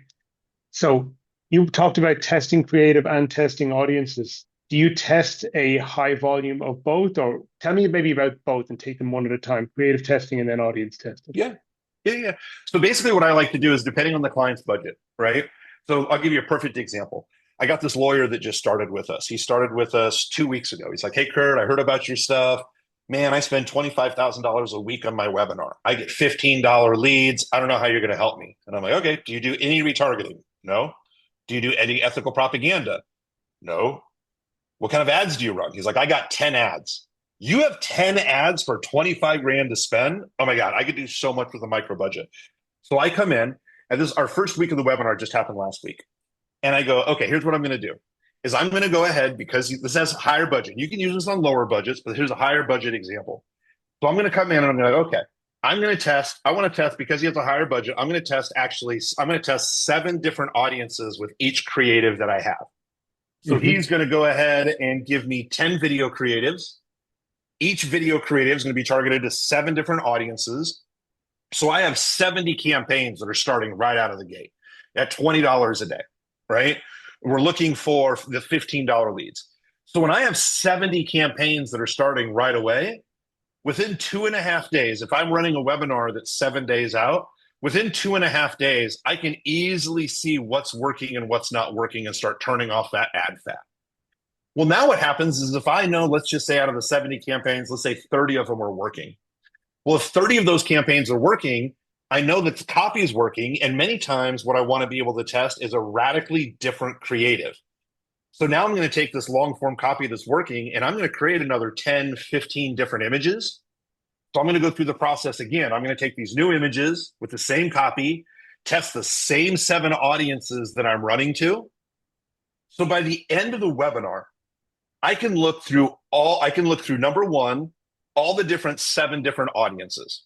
So you talked about testing creative and testing audiences. Do you test a high volume of both, or tell me maybe about both and take them one at a time, creative testing and then audience testing? Yeah. Yeah. Yeah. So basically, what I like to do is depending on the client's budget, right? So I'll give you a perfect example. I got this lawyer that just started with us. He started with us 2 weeks ago. He's like, "Hey, Curt, I heard about your stuff. Man, I spend $25,000 a week on my webinar. I get $15 leads. I don't know how you're going to help me." And I'm like, "Okay, do you do any retargeting? No. Do you do any ethical propaganda? No. What kind of ads do you run?" He's like, "I got 10 ads." You have 10 ads for 25 grand to spend? Oh my God, I could do so much with a micro budget. So I come in, and this our first week of the webinar just happened last week. And I go, okay, here's what I'm going to do is I'm going to go ahead because this has higher budget. You can use this on lower budgets, but here's a higher budget example. So I'm going to come in and I'm going to, okay, I'm going to test. I want to test because he has a higher budget. I'm going to test I'm going to test 7 different audiences with each creative that I have. So he's going to go ahead and give me 10 video creatives. Each video creative is going to be targeted to 7 different audiences. So I have 70 campaigns that are starting right out of the gate at $20 a day, right? We're looking for the $15 leads. So when I have 70 campaigns that are starting right away, within 2.5 days, if I'm running a webinar that's 7 days out, within 2.5 days, I can easily see what's working and what's not working and start turning off that ad fat. Well, now what happens is if I know, let's just say out of the 70 campaigns, let's say 30 of them are working. Well, if 30 of those campaigns are working, I know that the copy is working. And many times what I want to be able to test is a radically different creative. So now I'm going to take this long form copy that's working and I'm going to create another 10, 15 different images. So I'm going to go through the process again. I'm going to take these new images with the same copy, test the same 7 audiences that I'm running to. So by the end of the webinar, I can look through number one, all the different 7 different audiences.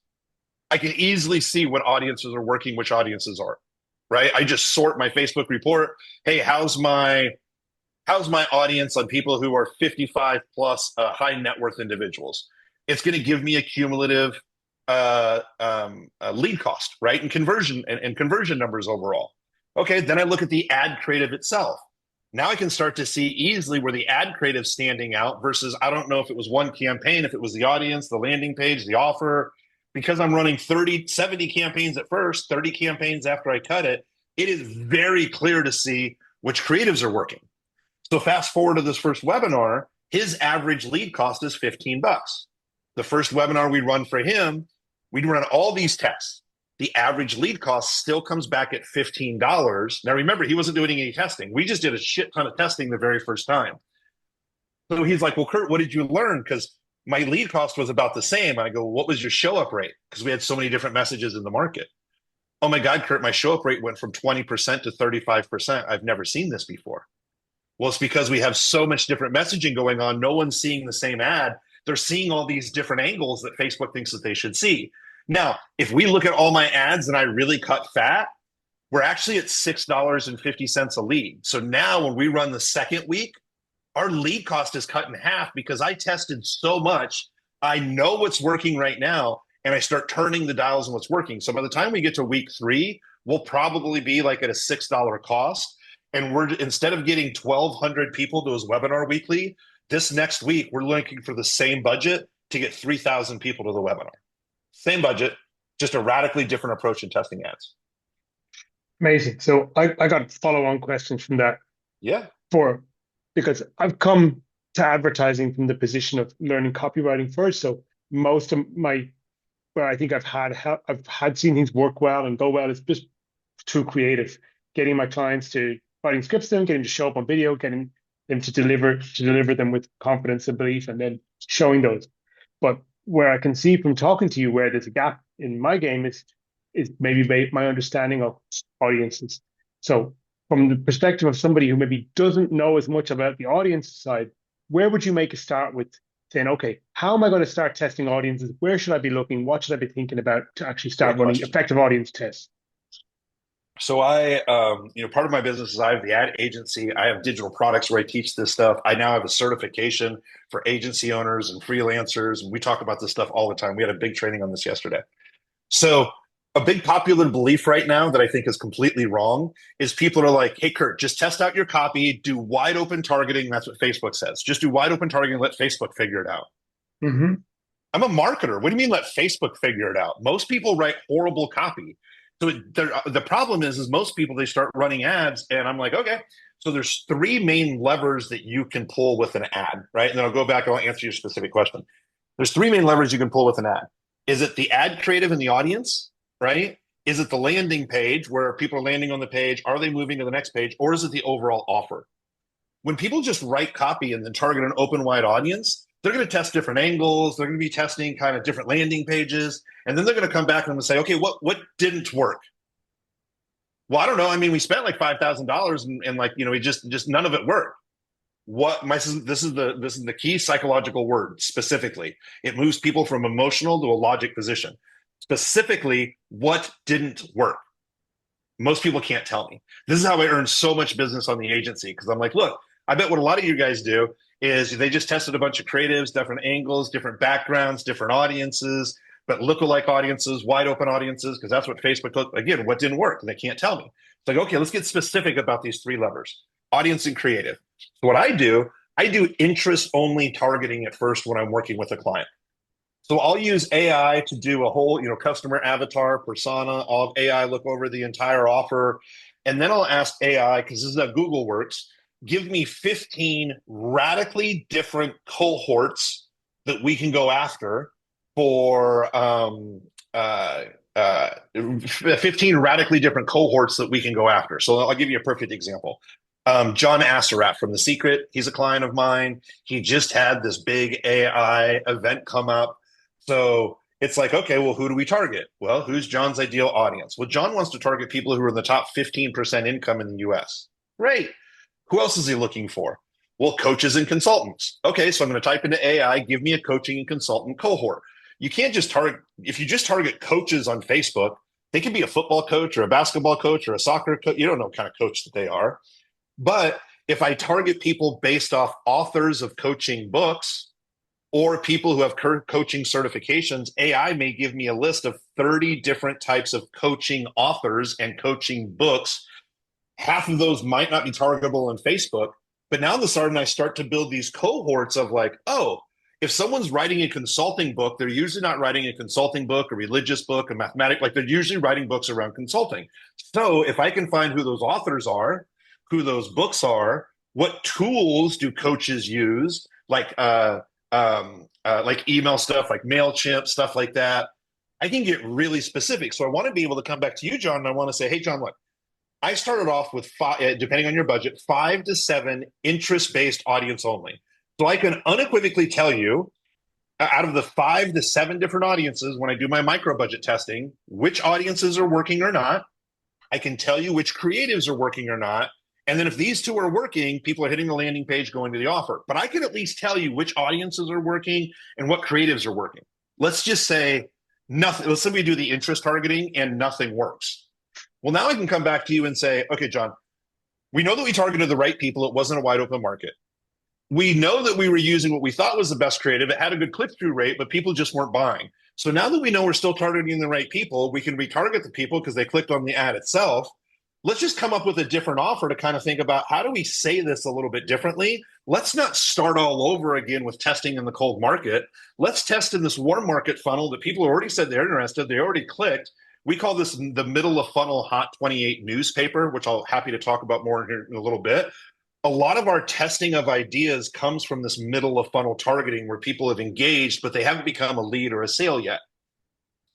I can easily see what audiences are working, which audiences aren't, right? I just sort my Facebook report. Hey, how's my audience on people who are 55 plus high net worth individuals? It's going to give me a cumulative lead cost, right? And conversion numbers overall. Okay, then I look at the ad creative itself. Now I can start to see easily where the ad creative is standing out versus I don't know if it was one campaign, if it was the audience, the landing page, the offer. Because I'm running 70 campaigns at first, 30 campaigns after I cut it, it is very clear to see which creatives are working. So fast forward to this first webinar, his average lead cost is $15. The first webinar we run for him, we'd run all these tests. The average lead cost still comes back at $15. Now, remember, he wasn't doing any testing. We just did a shit ton of testing the very first time. So he's like, well, Curt, what did you learn? Because my lead cost was about the same. And I go, what was your show up rate? Because we had so many different messages in the market. Oh my God, Curt, my show up rate went from 20% to 35%. I've never seen this before. Well, it's because we have so much different messaging going on. No one's seeing the same ad. They're seeing all these different angles that Facebook thinks that they should see. Now, if we look at all my ads and I really cut fat, we're actually at $6.50 a lead. So now when we run the second week, our lead cost is cut in half because I tested so much. I know what's working right now, and I start turning the dials on what's working. So by the time we get to week 3, we'll probably be like at a $6 cost. And we're instead of getting 1,200 people to his webinar weekly, this next week, we're looking for the same budget to get 3,000 people to the webinar. Same budget, just a radically different approach in testing ads. Amazing. So I got follow-on questions from that. Yeah. Because I've come to advertising from the position of learning copywriting first. So most of where I think I've had seen things work well and go well is just through creative, getting my clients to writing scripts to them, getting to show up on video, getting them to deliver them with confidence and belief, and then showing those. But where I can see from talking to you where there's a gap in my game is maybe my understanding of audiences. So from the perspective of somebody who maybe doesn't know as much about the audience side, where would you make a start with saying, okay, how am I going to start testing audiences? Where should I be looking? What should I be thinking about to actually start Great running question. effective audience tests? So part of my business is I have the ad agency. I have digital products where I teach this stuff. I now have a certification for agency owners and freelancers, and we talk about this stuff all the time. We had a big training on this yesterday. So a big popular belief right now that I think is completely wrong is people are like, hey, Curt, just test out your copy, do wide open targeting. That's what Facebook says. Just do wide open targeting and let Facebook figure it out. Mm-hmm. I'm a marketer. What do you mean let Facebook figure it out? Most people write horrible copy. So the problem is most people, they start running ads and I'm like, okay, so there's three main levers that you can pull with an ad, right? And then I'll go back and I'll answer your specific question. There's three main levers you can pull with an ad. Is it the ad creative and the audience, right? Is it the landing page where people are landing on the page? Are they moving to the next page? Or is it the overall offer? When people just write copy and then target an open wide audience, they're going to test different angles. They're going to be testing kind of different landing pages. And then they're going to come back and say, okay, what didn't work? Well, I don't know. I mean, we spent like $5,000 and like, we just none of it worked. This is the key psychological word specifically. It moves people from emotional to a logic position. Specifically, what didn't work? Most people can't tell me. This is how I earn so much business on the agency because I'm like, look, I bet what a lot of you guys do is they just tested a bunch of creatives, different angles, different backgrounds, different audiences, but lookalike audiences, wide open audiences, because that's what Facebook looked. Again, what didn't work? And they can't tell me. It's like, okay, let's get specific about these three levers: audience and creative. So what I do interest only targeting at first when I'm working with a client. So I'll use AI to do a whole, customer avatar persona. I'll have AI look over the entire offer. And then I'll ask AI, because this is how Google works, give me 15 radically different cohorts that we can go after for 15 radically different cohorts that we can go after. So I'll give you a perfect example. John Assaraf from The Secret, he's a client of mine. He just had this big AI event come up. So it's like, okay, well, who do we target? Well, who's John's ideal audience? Well, John wants to target people who are in the top 15% income in the US. Great. Who else is he looking for? Well, coaches and consultants. Okay, so I'm going to type into AI, give me a coaching and consultant cohort. You can't just target, if you just target coaches on Facebook, they could be a football coach or a basketball coach or a soccer coach. You don't know what kind of coach that they are. But if I target people based off authors of coaching books or people who have coaching certifications, AI may give me a list of 30 different types of coaching authors and coaching books. Half of those might not be targetable on Facebook, but now all of a sudden I start to build these cohorts of like, oh, if someone's writing a consulting book, they're usually not writing a consulting book, a religious book, a mathematic, like they're usually writing books around consulting. So if I can find who those authors are, who those books are, what tools do coaches use, like email stuff, like MailChimp, stuff like that, I can get really specific. So I want to be able to come back to you, John, and I want to say, hey, John, look, I started off with depending on your budget, 5 to 7 interest-based audience only. So I can unequivocally tell you, out of the 5 to 7 different audiences, when I do my micro-budget testing, which audiences are working or not. I can tell you which creatives are working or not. And then if these two are working, people are hitting the landing page, going to the offer. But I can at least tell you which audiences are working and what creatives are working. Let's just say nothing. Let's say we do the interest targeting and nothing works. Well, now I can come back to you and say, okay, John, we know that we targeted the right people. It wasn't a wide open market. We know that we were using what we thought was the best creative. It had a good click-through rate, but people just weren't buying. So now that we know we're still targeting the right people, we can retarget the people because they clicked on the ad itself. Let's just come up with a different offer to kind of think about how do we say this a little bit differently? Let's not start all over again with testing in the cold market. Let's test in this warm market funnel that people already said they're interested. They already clicked. We call this the middle of funnel Hot 28 newspaper, which I'll happy to talk about more here in a little bit. A lot of our testing of ideas comes from this middle of funnel targeting where people have engaged, but they haven't become a lead or a sale yet.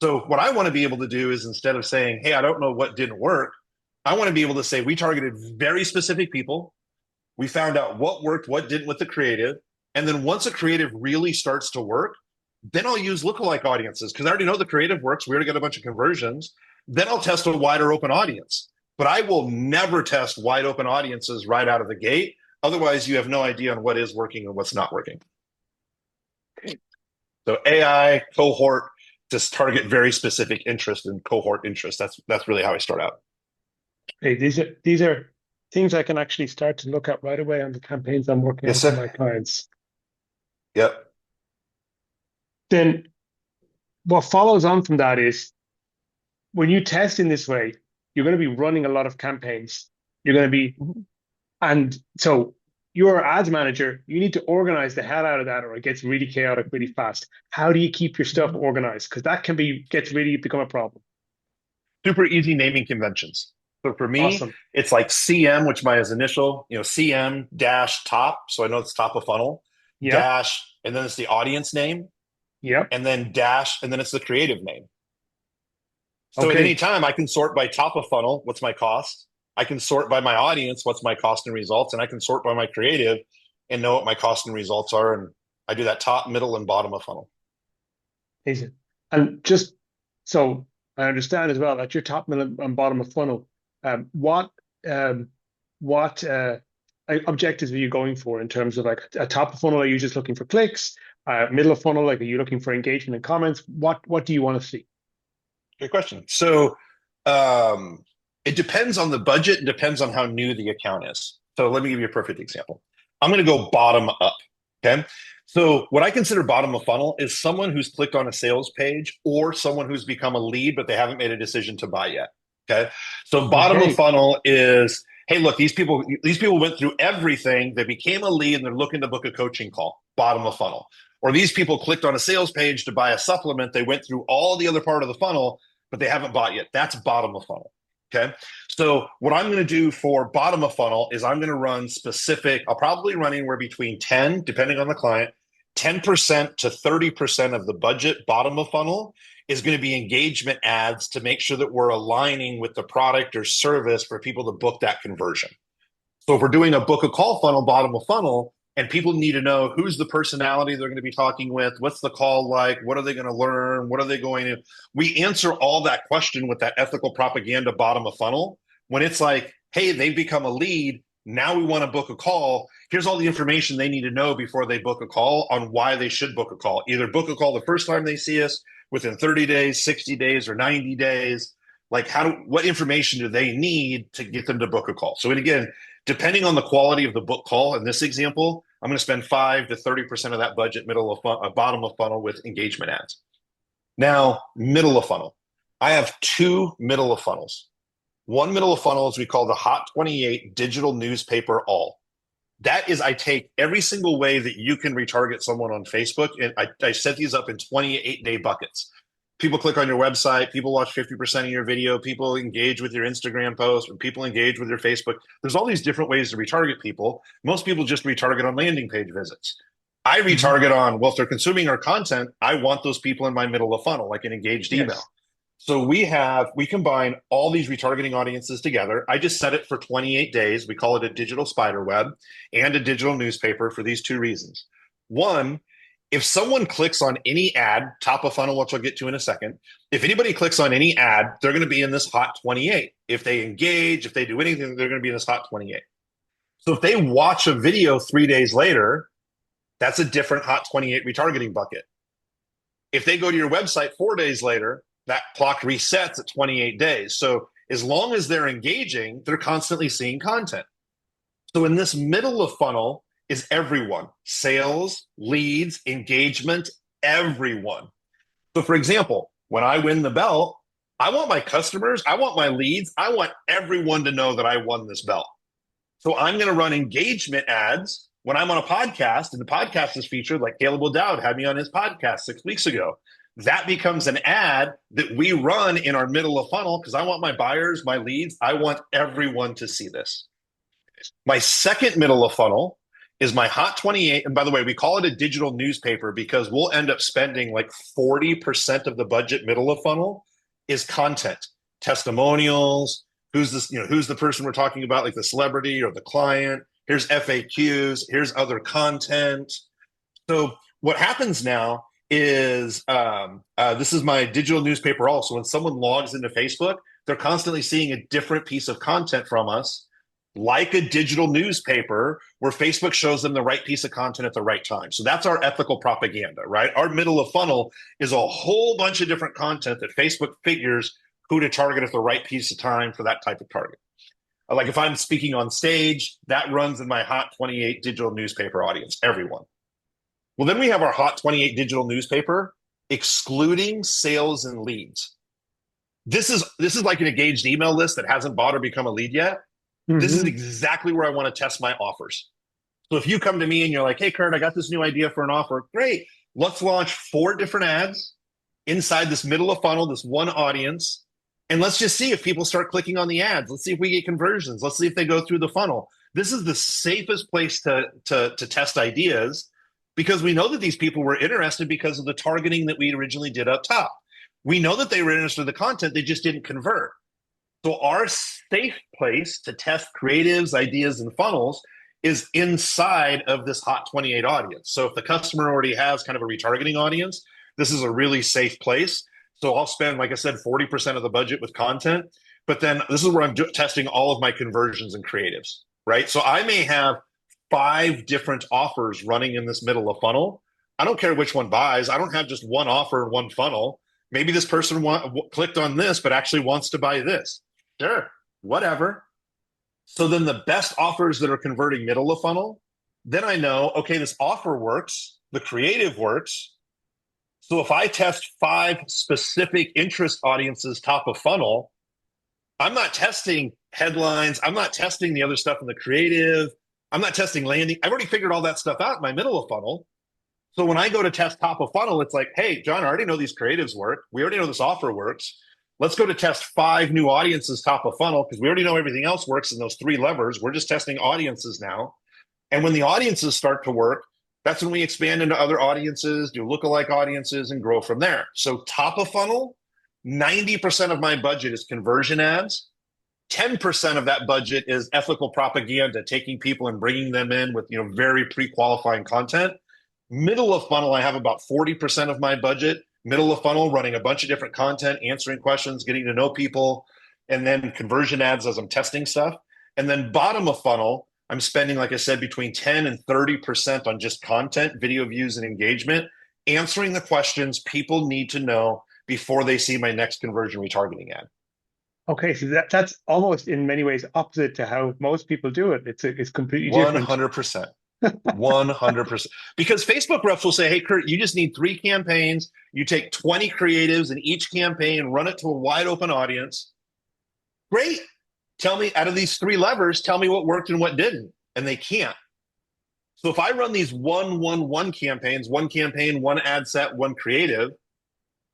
So what I want to be able to do is instead of saying, hey, I don't know what didn't work, I want to be able to say we targeted very specific people. We found out what worked, what didn't with the creative. And then once a creative really starts to work, then I'll use lookalike audiences because I already know the creative works. We already got a bunch of conversions. Then I'll test a wider open audience. but I will never test wide open audiences right out of the gate. Otherwise, you have no idea on what is working and what's not working. So AI, cohort, just target very specific interest and cohort interest. That's really how I start out. Hey, these are things I can actually start to look at right away on the campaigns I'm working Yes, on for sir. my clients. Yep. Then what follows on from that is when you test in this way, you're going to be running a lot of campaigns. You're going to be, and so you're ads manager, you need to organize the hell out of that or it gets really chaotic really fast. How do you keep your stuff organized? Because that can gets really become a problem. Super easy naming conventions. So for me, Awesome. it's like CM, which my is initial, CM dash top. So I know it's top of funnel, Yep. dash, and then it's the audience name, Yep. and then dash, and then it's the creative name. So at any Okay. time, I can sort by top of funnel, what's my cost? I can sort by my audience, what's my cost and results, and I can sort by my creative and know what my cost and results are. And I do that top, middle, and bottom of funnel. Easy. And just so I understand as well, at your top, middle, and bottom of funnel, um, what um, what objectives are you going for in terms of like a top of funnel? Are you just looking for clicks? Middle of funnel, like are you looking for engagement and comments? What do you want to see? Good question. So um, it depends on the budget. It depends on how new the account is. So let me give you a perfect example. I'm going to go bottom up. Okay. So what I consider bottom of funnel is someone who's clicked on a sales page or someone who's become a lead, but they haven't made a decision to buy yet. Okay. So bottom of Okay. funnel is, hey, look, these people went through everything. They became a lead and they're looking to book a coaching call. Bottom of funnel. Or these people clicked on a sales page to buy a supplement. They went through all the other part of the funnel, but they haven't bought yet. That's bottom of funnel. Okay. So what I'm going to do for bottom of funnel is I'm going to run specific, I'll probably run anywhere between 10, depending on the client, 10% to 30% of the budget bottom of funnel is going to be engagement ads to make sure that we're aligning with the product or service for people to book that conversion. So if we're doing a book a call funnel, bottom of funnel, and people need to know who's the personality they're going to be talking with, what's the call like, what are they going to learn, what are they going to, we answer all that question with that ethical propaganda bottom of funnel. When it's like, hey, they've become a lead, now we want to book a call. Here's all the information they need to know before they book a call on why they should book a call. Either book a call the first time they see us, within 30 days, 60 days, or 90 days. Like what information do they need to get them to book a call? So, and again, depending on the quality of the book call, in this example, I'm going to spend 5 to 30% of that budget, bottom of funnel with engagement ads. Now, middle of funnel. I have 2 middle of funnels. One middle of funnel is we call the Hot 28 digital newspaper all. That is, I take every single way that you can retarget someone on Facebook, and I set these up in 28-day buckets. People click on your website, people watch 50% of your video, people engage with your Instagram post, or people engage with your Facebook. There's all these different ways to retarget people. Most people just retarget on landing page visits. I Mhm. retarget on, well, if they're consuming our content, I want those people in my middle of funnel, like an engaged email. Yes. So we combine all these retargeting audiences together. I just set it for 28 days. We call it a digital spider web and a digital newspaper for these 2 reasons. One, if someone clicks on any ad, top of funnel, which I'll get to in a second, if anybody clicks on any ad, they're going to be in this hot 28. If they engage, if they do anything, they're going to be in this hot 28. So if they watch a video 3 days later, that's a different hot 28 retargeting bucket. If they go to your website 4 days later, that clock resets at 28 days. So as long as they're engaging, they're constantly seeing content. So in this middle of funnel is everyone: sales, leads, engagement, everyone. So for example, when I win the belt, I want my customers, I want my leads, I want everyone to know that I won this belt. So I'm going to run engagement ads when I'm on a podcast, and the podcast is featured, like Caleb Dowd had me on his podcast 6 weeks ago. That becomes an ad that we run in our middle of funnel because I want my buyers, my leads, I want everyone to see this. My second middle of funnel is my Hot 28. And by the way, we call it a digital newspaper because we'll end up spending like 40% of the budget middle of funnel is content, testimonials, who's this, who's the person we're talking about, like the celebrity or the client. Here's FAQs, here's other content. So what happens now is this is my digital newspaper also. When someone logs into Facebook, They're constantly seeing a different piece of content from us, like a digital newspaper where Facebook shows them the right piece of content at the right time. So that's our ethical propaganda, right? Our middle of funnel is a whole bunch of different content that Facebook figures who to target at the right piece of time for that type of target. Like if I'm speaking on stage, that runs in my Hot 28 digital newspaper audience, everyone. Well, then we have our Hot 28 digital newspaper excluding sales and leads. This is like an engaged email list that hasn't bought or become a lead yet. This is exactly where I want to test my offers. So if you come to me and you're like, hey, Curt, I got this new idea for an offer. Great. Let's launch 4 different ads inside this middle of funnel, this one audience. And let's just see if people start clicking on the ads. Let's see if we get conversions. Let's see if they go through the funnel. This is the safest place to test ideas because we know that these people were interested because of the targeting that we originally did up top. We know that they were interested in the content, they just didn't convert. So our safe place to test creatives, ideas, and funnels is inside of this Hot 28 audience. So if the customer already has kind of a retargeting audience, this is a really safe place. So I'll spend, like I said, 40% of the budget with content, but then this is where I'm testing all of my conversions and creatives, right? So I may have 5 different offers running in this middle of funnel. I don't care which one buys. I don't have just one offer in one funnel. Maybe this person clicked on this, but actually wants to buy this. Sure, whatever. So then the best offers that are converting middle of funnel, then I know, okay, this offer works, the creative works. So if I test 5 specific interest audiences top of funnel, I'm not testing headlines. I'm not testing the other stuff in the creative. I'm not testing landing. I've already figured all that stuff out in my middle of funnel. So when I go to test top of funnel, it's like, hey, John, I already know these creatives work. We already know this offer works. Let's go to test 5 new audiences top of funnel because we already know everything else works in those 3 levers. We're just testing audiences now. And when the audiences start to work, that's when we expand into other audiences, do lookalike audiences, and grow from there. So top of funnel, 90% of my budget is conversion ads. 10% of that budget is ethical propaganda, taking people and bringing them in with very pre-qualifying content. Middle of funnel, I have about 40% of my budget. Middle of funnel, running a bunch of different content, answering questions, getting to know people, and then conversion ads as I'm testing stuff. And then bottom of funnel, I'm spending, like I said, between 10 and 30% on just content, video views, and engagement, answering the questions people need to know before they see my next conversion retargeting ad. Okay, so that's almost in many ways opposite to how most people do it. It's completely 100%. 100%. Because Facebook reps will say, hey, Curt, you just need 3 campaigns. You take 20 creatives in each campaign, run it to a wide open audience. Great. Tell me, out of these 3 levers, tell me what worked and what didn't. And they can't. So if I run these 1-1-1 campaigns, 1 campaign, 1 ad set, 1 creative,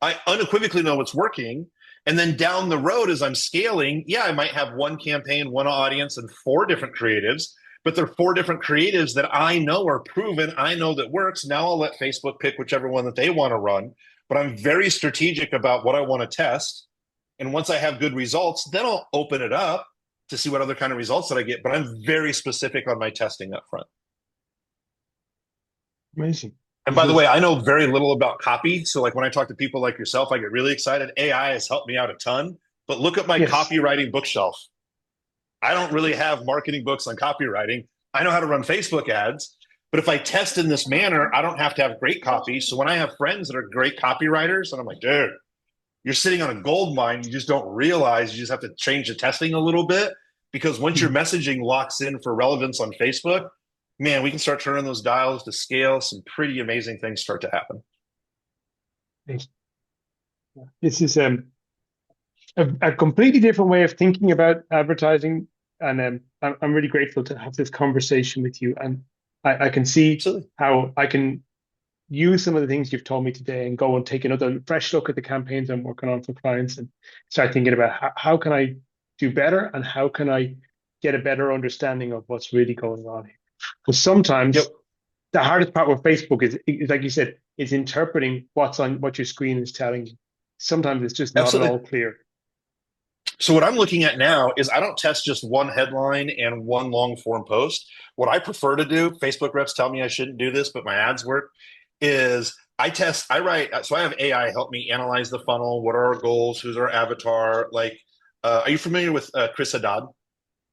I unequivocally know what's working. And then down the road, as I'm scaling, yeah, I might have 1 campaign, 1 audience, and 4 different creatives. But they're 4 different creatives that I know are proven. I know that works. Now I'll let Facebook pick whichever one that they want to run. But I'm very strategic about what I want to test. And once I have good results, then I'll open it up to see what other kind of results that I get. But I'm very specific on my testing up front. amazing. And by the way, I know very little about copy. So like when I talk to people like yourself, I get really excited. AI has helped me out a ton. But look at my copywriting bookshelf. I don't really have marketing books on copywriting. I know how to run Facebook ads, but if I test in this manner, I don't have to have great copy. So when I have friends that are great copywriters, and I'm like, dude, you're sitting on a gold mine. You just don't realize you just have to change the testing a little bit because once your messaging locks in for relevance on Facebook, man, we can start turning those dials to scale. Some pretty amazing things start to happen. This is a completely different way of thinking about advertising. And I'm really grateful to have this conversation with you. And I can see how I can use some of the things you've told me today and go and take another fresh look at the campaigns I'm working on for clients and start thinking about how can I do better and how can I get a better understanding of what's really going on here. Because sometimes the hardest part with Facebook is like you said, is interpreting what's on what your screen is telling you. Sometimes it's just not at all clear. So what I'm looking at now is I don't test just one headline and one long form post. What I prefer to do, Facebook reps tell me I shouldn't do this, but my ads work, is I write, so I have AI help me analyze the funnel. What are our goals? Who's our avatar? Like Are you familiar with Chris Haddad?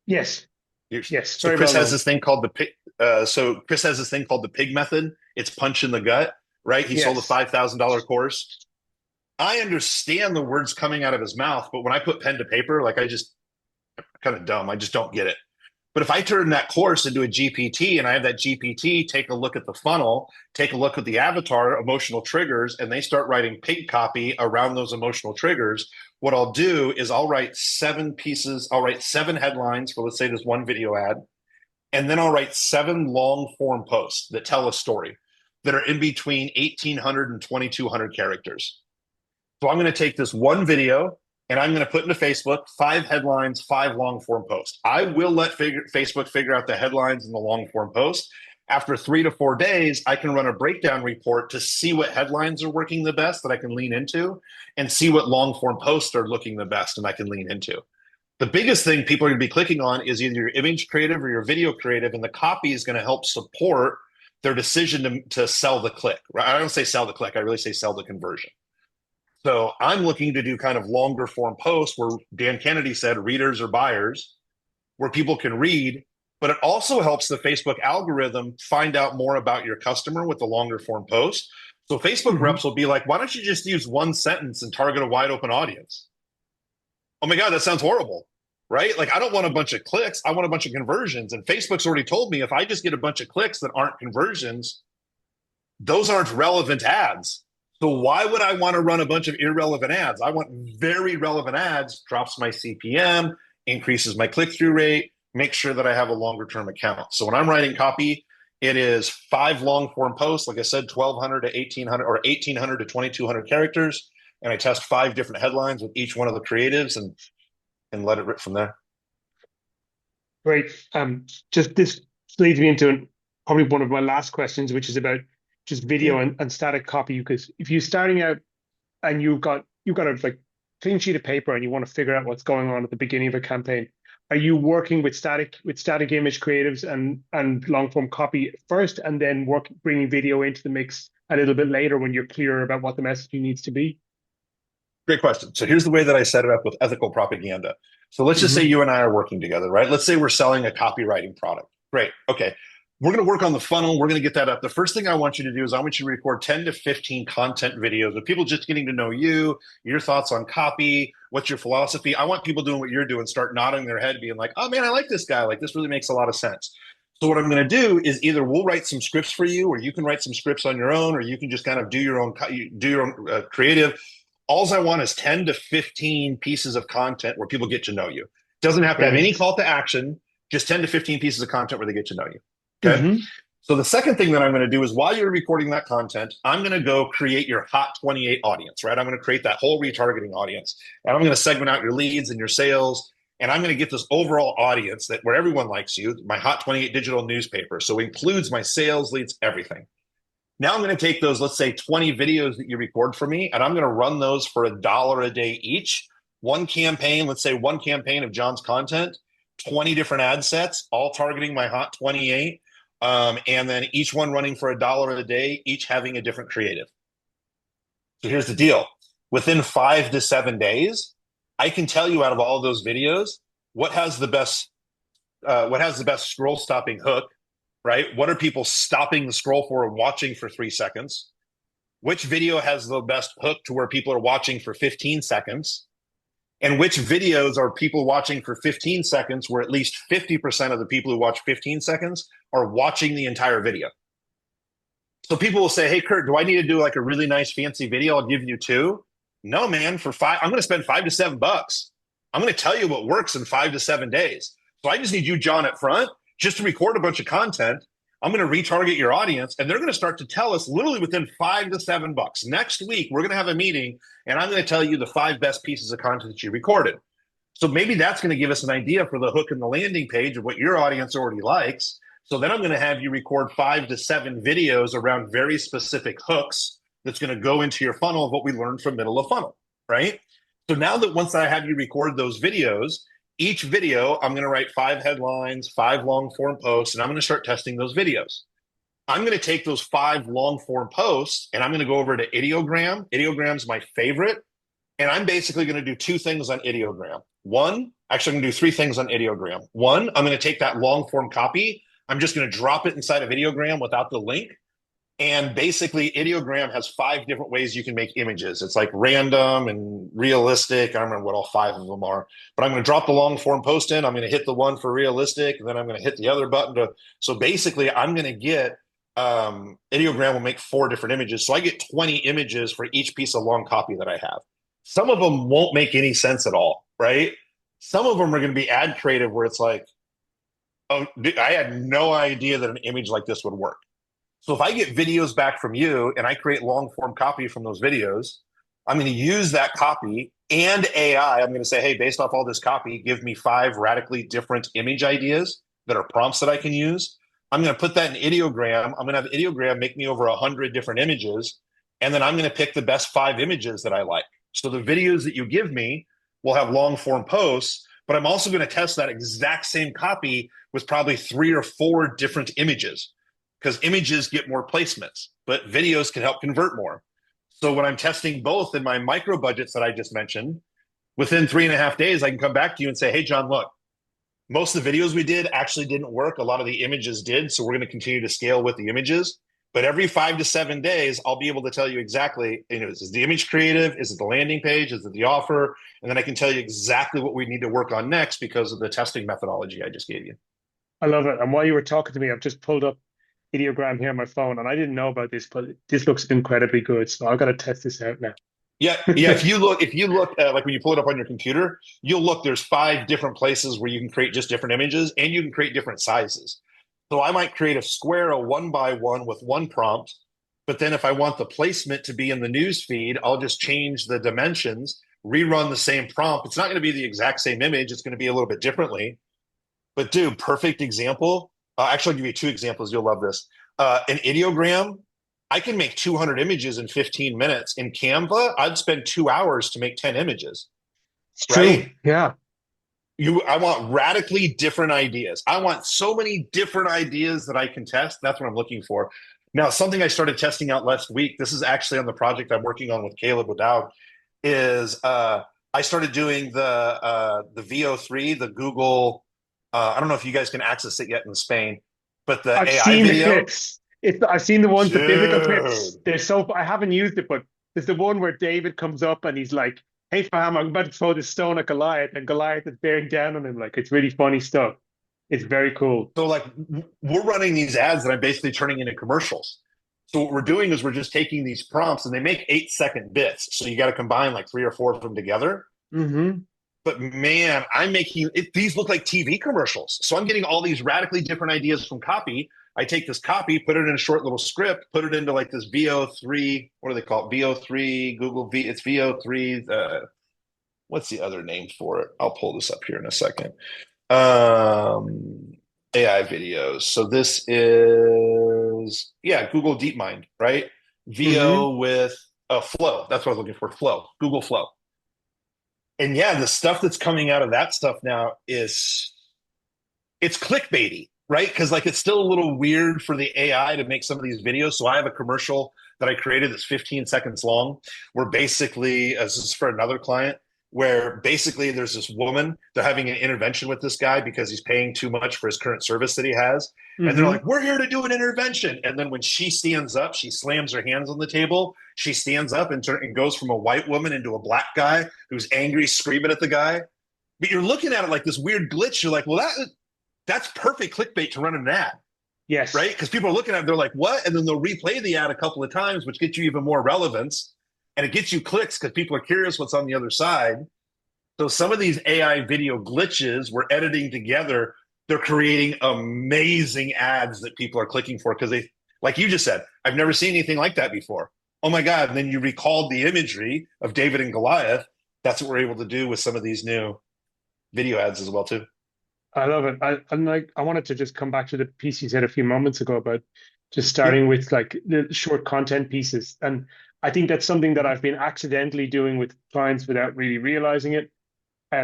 Yes. Yes. So Very Chris well has known. this thing called the pig. So Chris has this thing called the pig method. It's punch in the gut, right? He sold a Yes. $5,000 course. I understand the words coming out of his mouth, but when I put pen to paper, like I just kind of dumb. I just don't get it. But if I turn that course into a GPT and I have that GPT take a look at the funnel, take a look at the avatar, emotional triggers, and they start writing pig copy around those emotional triggers, what I'll do is I'll write 7 pieces, I'll write 7 headlines for, let's say, this one video ad, and then I'll write 7 long form posts that tell a story that are in between 1,800 and 2,200 characters. So I'm going to take this one video and I'm going to put into Facebook 5 headlines, 5 long form posts. I will let Facebook figure out the headlines and the long form posts. After 3 to 4 days, I can run a breakdown report to see what headlines are working the best that I can lean into and see what long form posts are looking the best and I can lean into. The biggest thing people are going to be clicking on is either your image creative or your video creative, and the copy is going to help support their decision to sell the click. Right? I don't say sell the click, I really say sell the conversion. So I'm looking to do kind of longer form posts where Dan Kennedy said readers or buyers, where people can read, but it also helps the Facebook algorithm find out more about your customer with the longer form post. So Facebook Hmm. reps will be like, why don't you just use one sentence and target a wide open audience? Oh my God, that sounds horrible, right? Like, I don't want a bunch of clicks. I want a bunch of conversions. And Facebook's already told me if I just get a bunch of clicks that aren't conversions, those aren't relevant ads. So why would I want to run a bunch of irrelevant ads? I want very relevant ads, drops my CPM, increases my click-through rate, make sure that I have a longer term account. So when I'm writing copy, it is 5 long-form posts, like I said, 1,200 to 1,800 or 1,800 to 2,200 characters. And I test 5 different headlines with each one of the creatives and let it rip from there. Great. Just this leads me into probably one of my last questions, which is about just Yeah. video and static copy. Because if you're starting out and you've got a like clean sheet of paper and you want to figure out what's going on at the beginning of a campaign, are you working with static image creatives and long form copy first, and then bringing video into the mix a little bit later when you're clear about what the messaging needs to be? Great question. So here's the way that I set it up with ethical propaganda. So let's just say Hmm. you and I are working together, right? Let's say we're selling a copywriting product. Great. Okay. We're going to work on the funnel. We're going to get that up. The first thing I want you to do is I want you to record 10 to 15 content videos of people just getting to know you, your thoughts on copy, what's your philosophy. I want people doing what you're doing, start nodding their head, being like, oh man, I like this guy. Like, this really makes a lot of sense. So what I'm going to do is either we'll write some scripts for you, or you can write some scripts on your own, or you can just kind of do your own creative. All I want is 10 to 15 pieces of content where people get to know you. It doesn't have to have any Brilliant. call to action, just 10 to 15 pieces of content where they get to know you. Okay. Hmm. So the second thing that I'm going to do is while you're recording that content, I'm going to go create your hot 28 audience, right? I'm going to create that whole retargeting audience. And I'm going to segment out your leads and your sales. And I'm going to get this overall audience that where everyone likes you, my hot 28 digital newspaper. So it includes my sales leads, everything. Now I'm going to take those, let's say 20 videos that you record for me, and I'm going to run those for $1 a day each. One campaign, let's say one campaign of John's content, 20 different ad sets, all targeting my hot 28. And then each one running for $1 a day, each having a different creative. So here's the deal. Within 5 to 7 days, I can tell you out of all of those videos what has the best scroll stopping hook, right? What are people stopping the scroll for and watching for 3 seconds? Which video has the best hook to where people are watching for 15 seconds? And which videos are people watching for 15 seconds where at least 50% of the people who watch 15 seconds are watching the entire video? So people will say, hey, Curt, do I need to do like a really nice fancy video? I'll give you 2. No, man, I'm going to spend $5 to $7. I'm going to tell you what works in 5 to 7 days. So I just need you, John, up front, just to record a bunch of content. I'm going to retarget your audience, and they're going to start to tell us literally within $5 to $7. Next week, we're going to have a meeting, and I'm going to tell you the 5 best pieces of content that you recorded. So maybe that's going to give us an idea for the hook and the landing page of what your audience already likes. So then I'm going to have you record 5 to 7 videos around very specific hooks that's going to go into your funnel of what we learned from middle of funnel, right? So now that once I have you record those videos, each video, I'm going to write 5 headlines, 5 long form posts, and I'm going to start testing those videos. I'm going to take those 5 long form posts and I'm going to go over to Ideogram. Ideogram's my favorite. And I'm basically going to do 2 things on Ideogram. One, actually, I'm going to do three things on ideogram. One, I'm going to take that long form copy. I'm just going to drop it inside of ideogram without the link. And basically, ideogram has five different ways you can make images. It's like random and realistic. I don't remember what all five of them are, but I'm going to drop the long form post in. I'm going to hit the one for realistic, and then I'm going to hit the other button to. So basically, I'm going to get ideogram will make four different images. So I get 20 images for each piece of long copy that I have. Some of them won't make any sense at all, right? Some of them are going to be ad creative where it's like, oh, I had no idea that an image like this would work. So if I get videos back from you and I create long form copy from those videos, I'm going to use that copy and AI. I'm going to say, hey, based off all this copy, give me five radically different image ideas that are prompts that I can use. I'm going to put that in ideogram. I'm going to have ideogram make me over 100 different images. And then I'm going to pick the best five images that I like. So the videos that you give me will have long form posts, but I'm also going to test that exact same copy with probably 3 or 4 different images because images get more placements, but videos can help convert more. So when I'm testing both in my micro budgets that I just mentioned, within 3.5 days, I can come back to you and say, hey, John, look, most of the videos we did actually didn't work. A lot of the images did. So we're going to continue to scale with the images. But every 5 to 7 days, I'll be able to tell you exactly, is the image creative? Is it the landing page? Is it the offer? And then I can tell you exactly what we need to work on next because of the testing methodology I just gave you. I love it. And while you were talking to me, I've just pulled up ideogram here on my phone, and I didn't know about this, but this looks incredibly good. So I've got to test this out now. Yeah, yeah. If you look, like when you pull it up on your computer, you'll look. There's 5 different places where you can create just different images, and you can create different sizes. So I might create a square, a 1 by 1 with one prompt, but then if I want the placement to be in the news feed, I'll just change the dimensions, rerun the same prompt. It's not going to be the exact same image. It's going to be a little bit differently. But dude, perfect example. Actually, I'll give you 2 examples. You'll love this. An ideogram, I can make 200 images in 15 minutes. In Canva, I'd spend 2 hours to make 10 images, It's true. right? Yeah. I want radically different ideas. I want so many different ideas that I can test. That's what I'm looking for. Now, something I started testing out last week, this is actually on the project I'm working on with Caleb O'Dowd, is I started doing the VO3, the Google. I don't know if you guys can access it yet in Spain, but the I've AI seen the video, clips. I've seen the ones, the biblical clips. dude. They're so, I haven't used it, but there's the one where David comes up and he's like, hey, fam, I'm about to throw this stone at Goliath, and Goliath is bearing down on him. Like, it's really funny stuff. It's very cool. So like we're running these ads that I'm basically turning into commercials. So what we're doing is we're just taking these prompts and they make 8-second bits. So you got to combine like 3 or 4 of them together. Hmm. But man, I'm making it, these look like TV commercials. So I'm getting all these radically different ideas from copy. I take this copy, put it in a short little script, put it into like this VO3. What do they call it? VO3 Google V. It's VO3. What's the other name for it? I'll pull this up here in a second. um, AI videos. So this is, yeah, Google DeepMind, right? Hmm. VO with Flow. That's what I was looking for. Flow, Google Flow. And yeah, the stuff that's coming out of that stuff now is it's clickbaity, right? Because like it's still a little weird for the AI to make some of these videos. So I have a commercial that I created that's 15 seconds long, where basically, as this is for another client, where basically there's this woman, they're having an intervention with this guy because he's paying too much for his current service that he has. And they're Hmm. like, we're here to do an intervention. And then when she stands up, she slams her hands on the table. She stands up and goes from a white woman into a black guy who's angry, screaming at the guy. But you're looking at it like this weird glitch. You're like, well, that's perfect clickbait to run an ad, right? Yes. Because people are looking at it, they're like, what? And then they'll replay the ad a couple of times, which gets you even more relevance. And it gets you clicks because people are curious what's on the other side. So some of these AI video glitches we're editing together, they're creating amazing ads that people are clicking for because they, like you just said, I've never seen anything like that before. Oh my God. And then you recalled the imagery of David and Goliath. That's what we're able to do with some of these new video ads as well, too. I love it. I wanted to just come back to the piece you said a few moments ago about just Yep. starting with like the short content pieces. And I think that's something that I've been accidentally doing with clients without really realizing it. I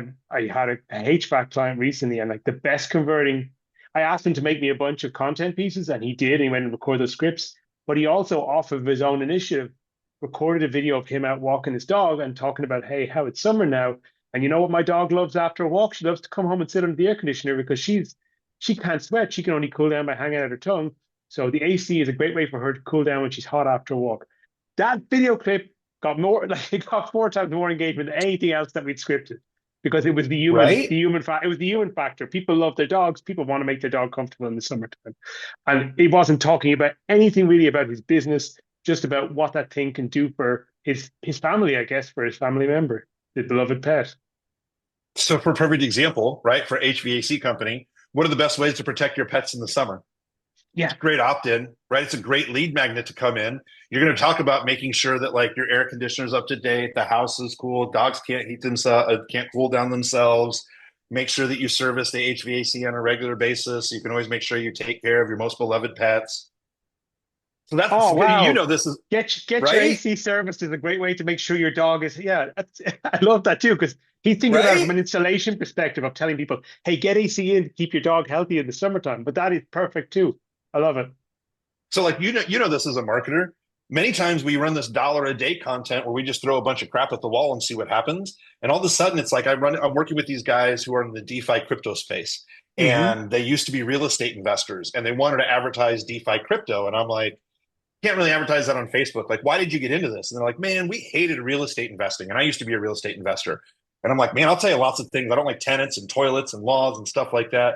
had a HVAC client recently, and like the best converting, I asked him to make me a bunch of content pieces, and he did. He went and recorded those scripts, but he also, off of his own initiative, recorded a video of him out walking his dog and talking about, hey, how it's summer now. And you know what my dog loves after a walk? She loves to come home and sit under the air conditioner because she can't sweat. She can only cool down by hanging out her tongue. So the AC is a great way for her to cool down when she's hot after a walk. That video clip got more like it got 4 times more engagement than anything else that we'd scripted because it was Right? it was the human factor. People love their dogs. People want to make their dog comfortable in the summertime, and he wasn't talking about anything really about his business, just about what that thing can do for his family, I guess, for his family member, the beloved pet. So for a perfect example, right, for HVAC company, what are the best ways to protect your pets in the summer? It's Yeah. a great opt-in, right? It's a great lead magnet to come in. You're going to talk about making sure that like your air conditioner is up to date, the house is cool, dogs can't heat themselves, can't cool down themselves. Make sure that you service the HVAC on a regular basis. You can always make sure you take care of your most beloved pets. So that's Oh you wow. know this is Get your right, AC serviced is a great way to make sure your dog is. Yeah, that's, I love that too because he's thinking about it from right. an installation perspective of telling people, "Hey, get AC in to keep your dog healthy in the summertime." But that is perfect too. I love it. So like you know this as a marketer. Many times we run this dollar a day content where we just throw a bunch of crap at the wall and see what happens. And all of a sudden it's like I'm working with these guys who are in the DeFi crypto space. Hmm. And they used to be real estate investors and they wanted to advertise DeFi crypto. And I'm like, can't really advertise that on Facebook. Like, why did you get into this? And they're like, man, we hated real estate investing. And I used to be a real estate investor. And I'm like, man, I'll tell you lots of things. I don't like tenants and toilets and laws and stuff like that.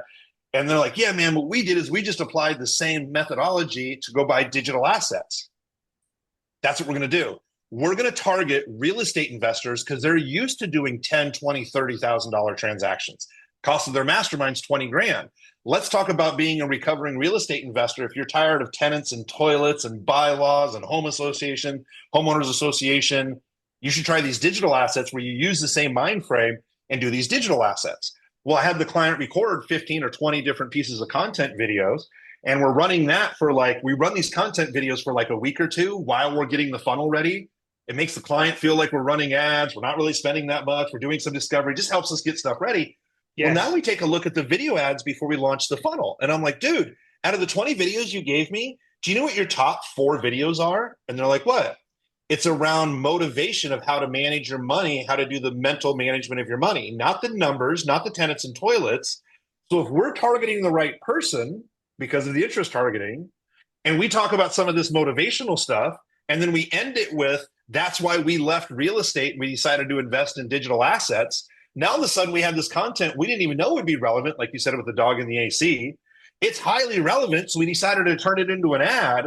And they're like, yeah, man, what we did is we just applied the same methodology to go buy digital assets. That's what we're going to do. We're going to target real estate investors because they're used to doing 10, 20, $30,000 transactions. Cost of their mastermind's 20 grand. Let's talk about being a recovering real estate investor. If you're tired of tenants and toilets and bylaws and homeowners association, you should try these digital assets where you use the same mind frame and do these digital assets. Well, I had the client record 15 or 20 different pieces of content videos and we're running that for like we run these content videos for like a week or two while we're getting the funnel ready. It makes the client feel like we're running ads, we're not really spending that much, we're doing some discovery, just helps us get stuff ready. Well, now Yes. we take a look at the video ads before we launch the funnel, and I'm like, dude, out of the 20 videos you gave me, do you know what your top 4 videos are? And they're like, what? It's around motivation of how to manage your money, how to do the mental management of your money, not the numbers, not the tenants and toilets. So if we're targeting the right person because of the interest targeting, and we talk about some of this motivational stuff, and then we end it with that's why we left real estate and we decided to invest in digital assets. Now all of a sudden we have this content we didn't even know would be relevant, like you said with the dog and the AC. It's highly relevant, so we decided to turn it into an ad.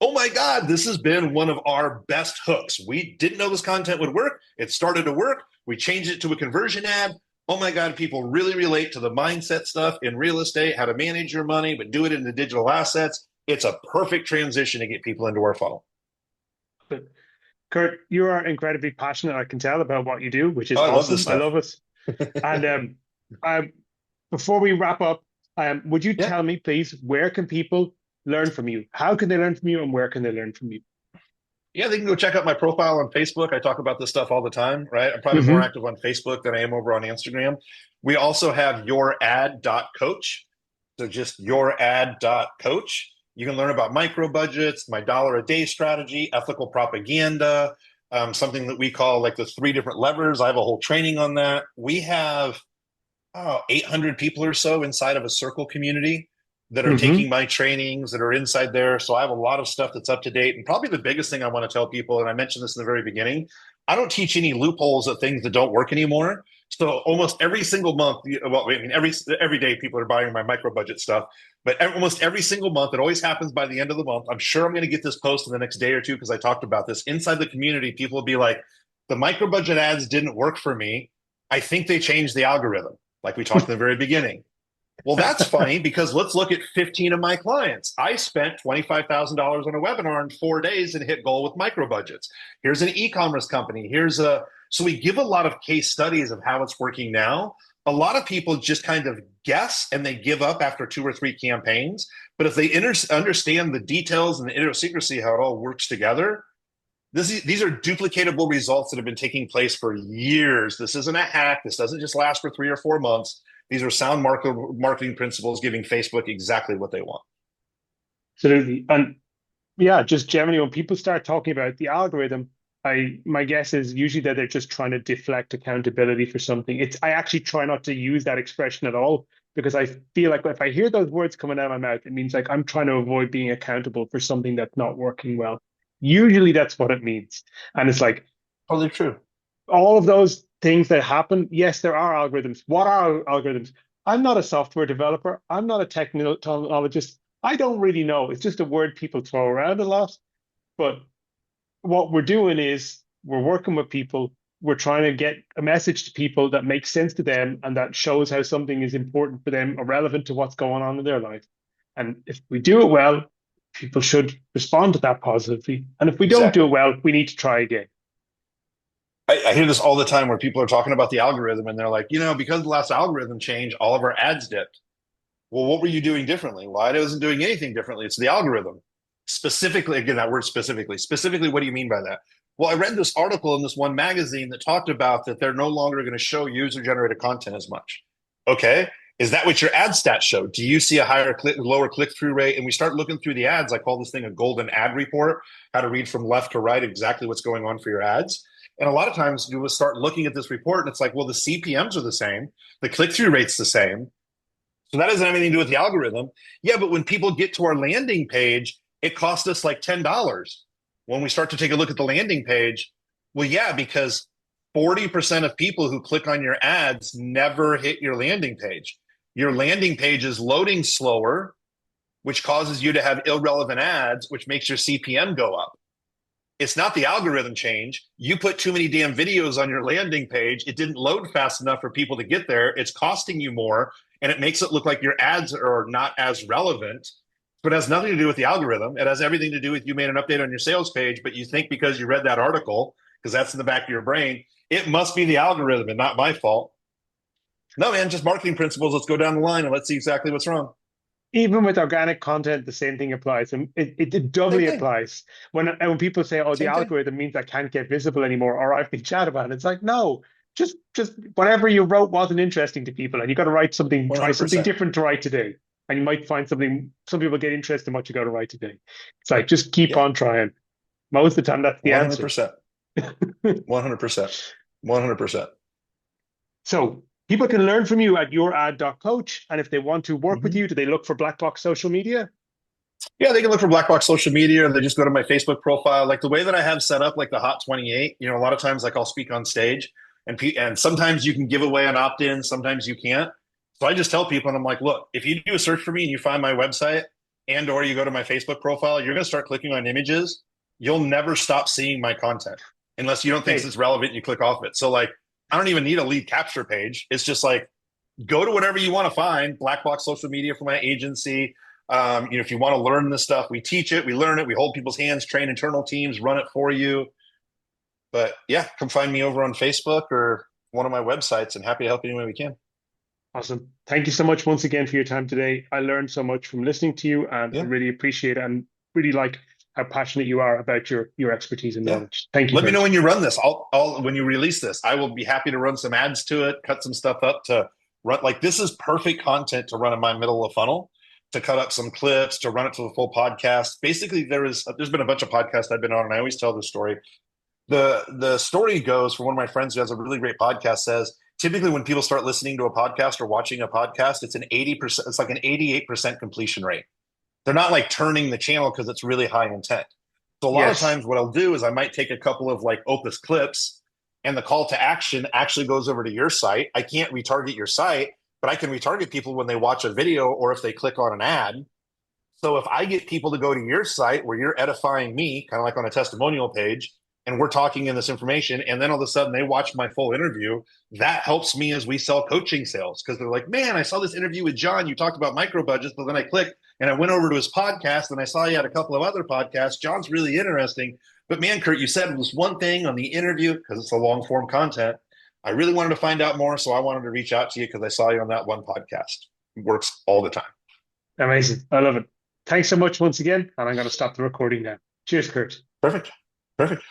Oh my God, this has been one of our best hooks. We didn't know this content would work. It started to work. We changed it to a conversion ad. Oh my God, people really relate to the mindset stuff in real estate, how to manage your money, but do it in the digital assets. It's a perfect transition to get people into our funnel. But Curt, you are incredibly passionate. I can tell about what you do, which is Oh, I love this awesome. I stuff. love it. And um, before we wrap up, would you Yeah. tell me, please, where can people learn from you? How can they learn from you, and where can they learn from you? Yeah, they can go check out my profile on Facebook. I talk about this stuff all the time, right? I'm probably more Hmm. active on Facebook than I am over on Instagram. We also have yourad.coach. So just yourad.coach. You can learn about micro budgets, my dollar a day strategy, ethical propaganda, something that we call like the 3 different levers. I have a whole training on that. We have 800 people or so inside of a circle community that are Hmm. taking my trainings that are inside there. So I have a lot of stuff that's up to date. And probably the biggest thing I want to tell people, and I mentioned this in the very beginning, I don't teach any loopholes of things that don't work anymore. So almost every single month, well, I mean, every day people are buying my micro budget stuff, but almost every single month, it always happens by the end of the month. I'm sure I'm going to get this post in the next day or two because I talked about this inside the community. People will be like, the micro budget ads didn't work for me. I think they changed the algorithm, like we talked in the very beginning. Well, that's funny because let's look at 15 of my clients. I spent $25,000 on a webinar in 4 days and hit goal with micro budgets. Here's an e-commerce company. So we give a lot of case studies of how it's working now. A lot of people just kind of guess and they give up after 2 or 3 campaigns. But if they understand the details and the idiosyncrasy, how it all works together, these are duplicatable results that have been taking place for years. This isn't a hack. This doesn't just last for 3 or 4 months. These are sound marketing principles giving Facebook exactly what they want. Absolutely. And yeah, just generally, when people start talking about the algorithm, my guess is usually that they're just trying to deflect accountability for something. I actually try not to use that expression at all because I feel like if I hear those words coming out of my mouth, it means like I'm trying to avoid being accountable for something that's not working well. Usually that's what it means. And it's like Totally true. all of those things that happen, yes, there are algorithms. What are algorithms? I'm not a software developer. I'm not a technologist. I don't really know. It's just a word people throw around a lot. But what we're doing is we're working with people. We're trying to get a message to people that makes sense to them and that shows how something is important for them or relevant to what's going on in their life. And if we do it well, people should respond to that positively. And if we don't do Exactly. it well, we need to try again. I hear this all the time where people are talking about the algorithm and they're like, because the last algorithm changed, all of our ads dipped. Well, what were you doing differently? Well, I wasn't doing anything differently. It's the algorithm. Specifically, again, that word specifically. Specifically, what do you mean by that? Well, I read this article in this one magazine that talked about that they're no longer going to show user generated content as much. Okay. Is that what your ad stats show? Do you see a lower click through rate? And we start looking through the ads. I call this thing a golden ad report, how to read from left to right exactly what's going on for your ads. And a lot of times you will start looking at this report and it's like, well, the CPMs are the same, the click through rate's the same. So that doesn't have anything to do with the algorithm. Yeah, but when people get to our landing page, it costs us like $10. When we start to take a look at the landing page, well, yeah, because 40% of people who click on your ads never hit your landing page. Your landing page is loading slower, which causes you to have irrelevant ads, which makes your CPM go up. It's not the algorithm change. You put too many damn videos on your landing page. It didn't load fast enough for people to get there. It's costing you more, and it makes it look like your ads are not as relevant. But it has nothing to do with the algorithm. It has everything to do with you made an update on your sales page, but you think because you read that article, because that's in the back of your brain, it must be the algorithm and not my fault. No, man, just marketing principles. Let's go down the line and let's see exactly what's wrong. Even with organic content, the same thing applies, and it Same doubly thing. applies when people say, "Oh, the Same thing. algorithm means I can't get visible anymore," or "I've been chat about it." It's like, no, just whatever you wrote wasn't interesting to people, and you got to write something, try something 100%. different to write today, and you might find something. Some people get interested in what you got to write today. It's like just keep Yeah. on trying. Most of the time, that's the answer. 100%. 100%. 100%. So people can learn from you at yourad.coach, and if they want to work with Mm-hmm. you, do they look for Black Box social media? Yeah, they can look for Black Box social media or they just go to my Facebook profile. Like the way that I have set up, like the Hot 28, a lot of times like I'll speak on stage and sometimes you can give away an opt-in, sometimes you can't. So I just tell people and I'm like, look, if you do a search for me and you find my website and or you go to my Facebook profile, you're going to start clicking on images. You'll never stop seeing my content unless you don't think Hey, it's relevant and you click off it. So like, I don't even need a lead capture page. It's just like, go to whatever you want to find. Black Box social media for my agency. If you want to learn this stuff, we teach it, we learn it, we hold people's hands, train internal teams, run it for you. But yeah, come find me over on Facebook or one of my websites and happy to help any way we can. awesome. Thank you so much once again for your time today. I learned so much from listening to you and I Yeah. really appreciate it and really like how passionate you are about your expertise and Yeah. knowledge. Thank you, Let me know Curt. when you run this. I'll when you release this, I will be happy to run some ads to it, cut some stuff up to run. Like this is perfect content to run in my middle of funnel, to cut up some clips, to run it to the full podcast. Basically, there's been a bunch of podcasts I've been on, and I always tell this story. The story goes from one of my friends who has a really great podcast says typically when people start listening to a podcast or watching a podcast, it's an 80%, it's like an 88% completion rate. They're not like turning the channel because it's really high intent. So a lot of Yes. times what I'll do is I might take a couple of like Opus clips and the call to action actually goes over to your site. I can't retarget your site, but I can retarget people when they watch a video or if they click on an ad. So if I get people to go to your site where you're edifying me, kind of like on a testimonial page, and we're talking in this information, and then all of a sudden they watch my full interview, that helps me as we sell coaching sales because they're like, man, I saw this interview with John. You talked about micro budgets, but then I clicked and I went over to his podcast and I saw he had a couple of other podcasts. John's really interesting. But man, Curt, you said this one thing on the interview because it's a long form content. I really wanted to find out more. So I wanted to reach out to you because I saw you on that one podcast. It works all the time. Amazing. I love it. Thanks so much once again. And I'm going to stop the recording now. Cheers, Curt. Perfect. Perfect.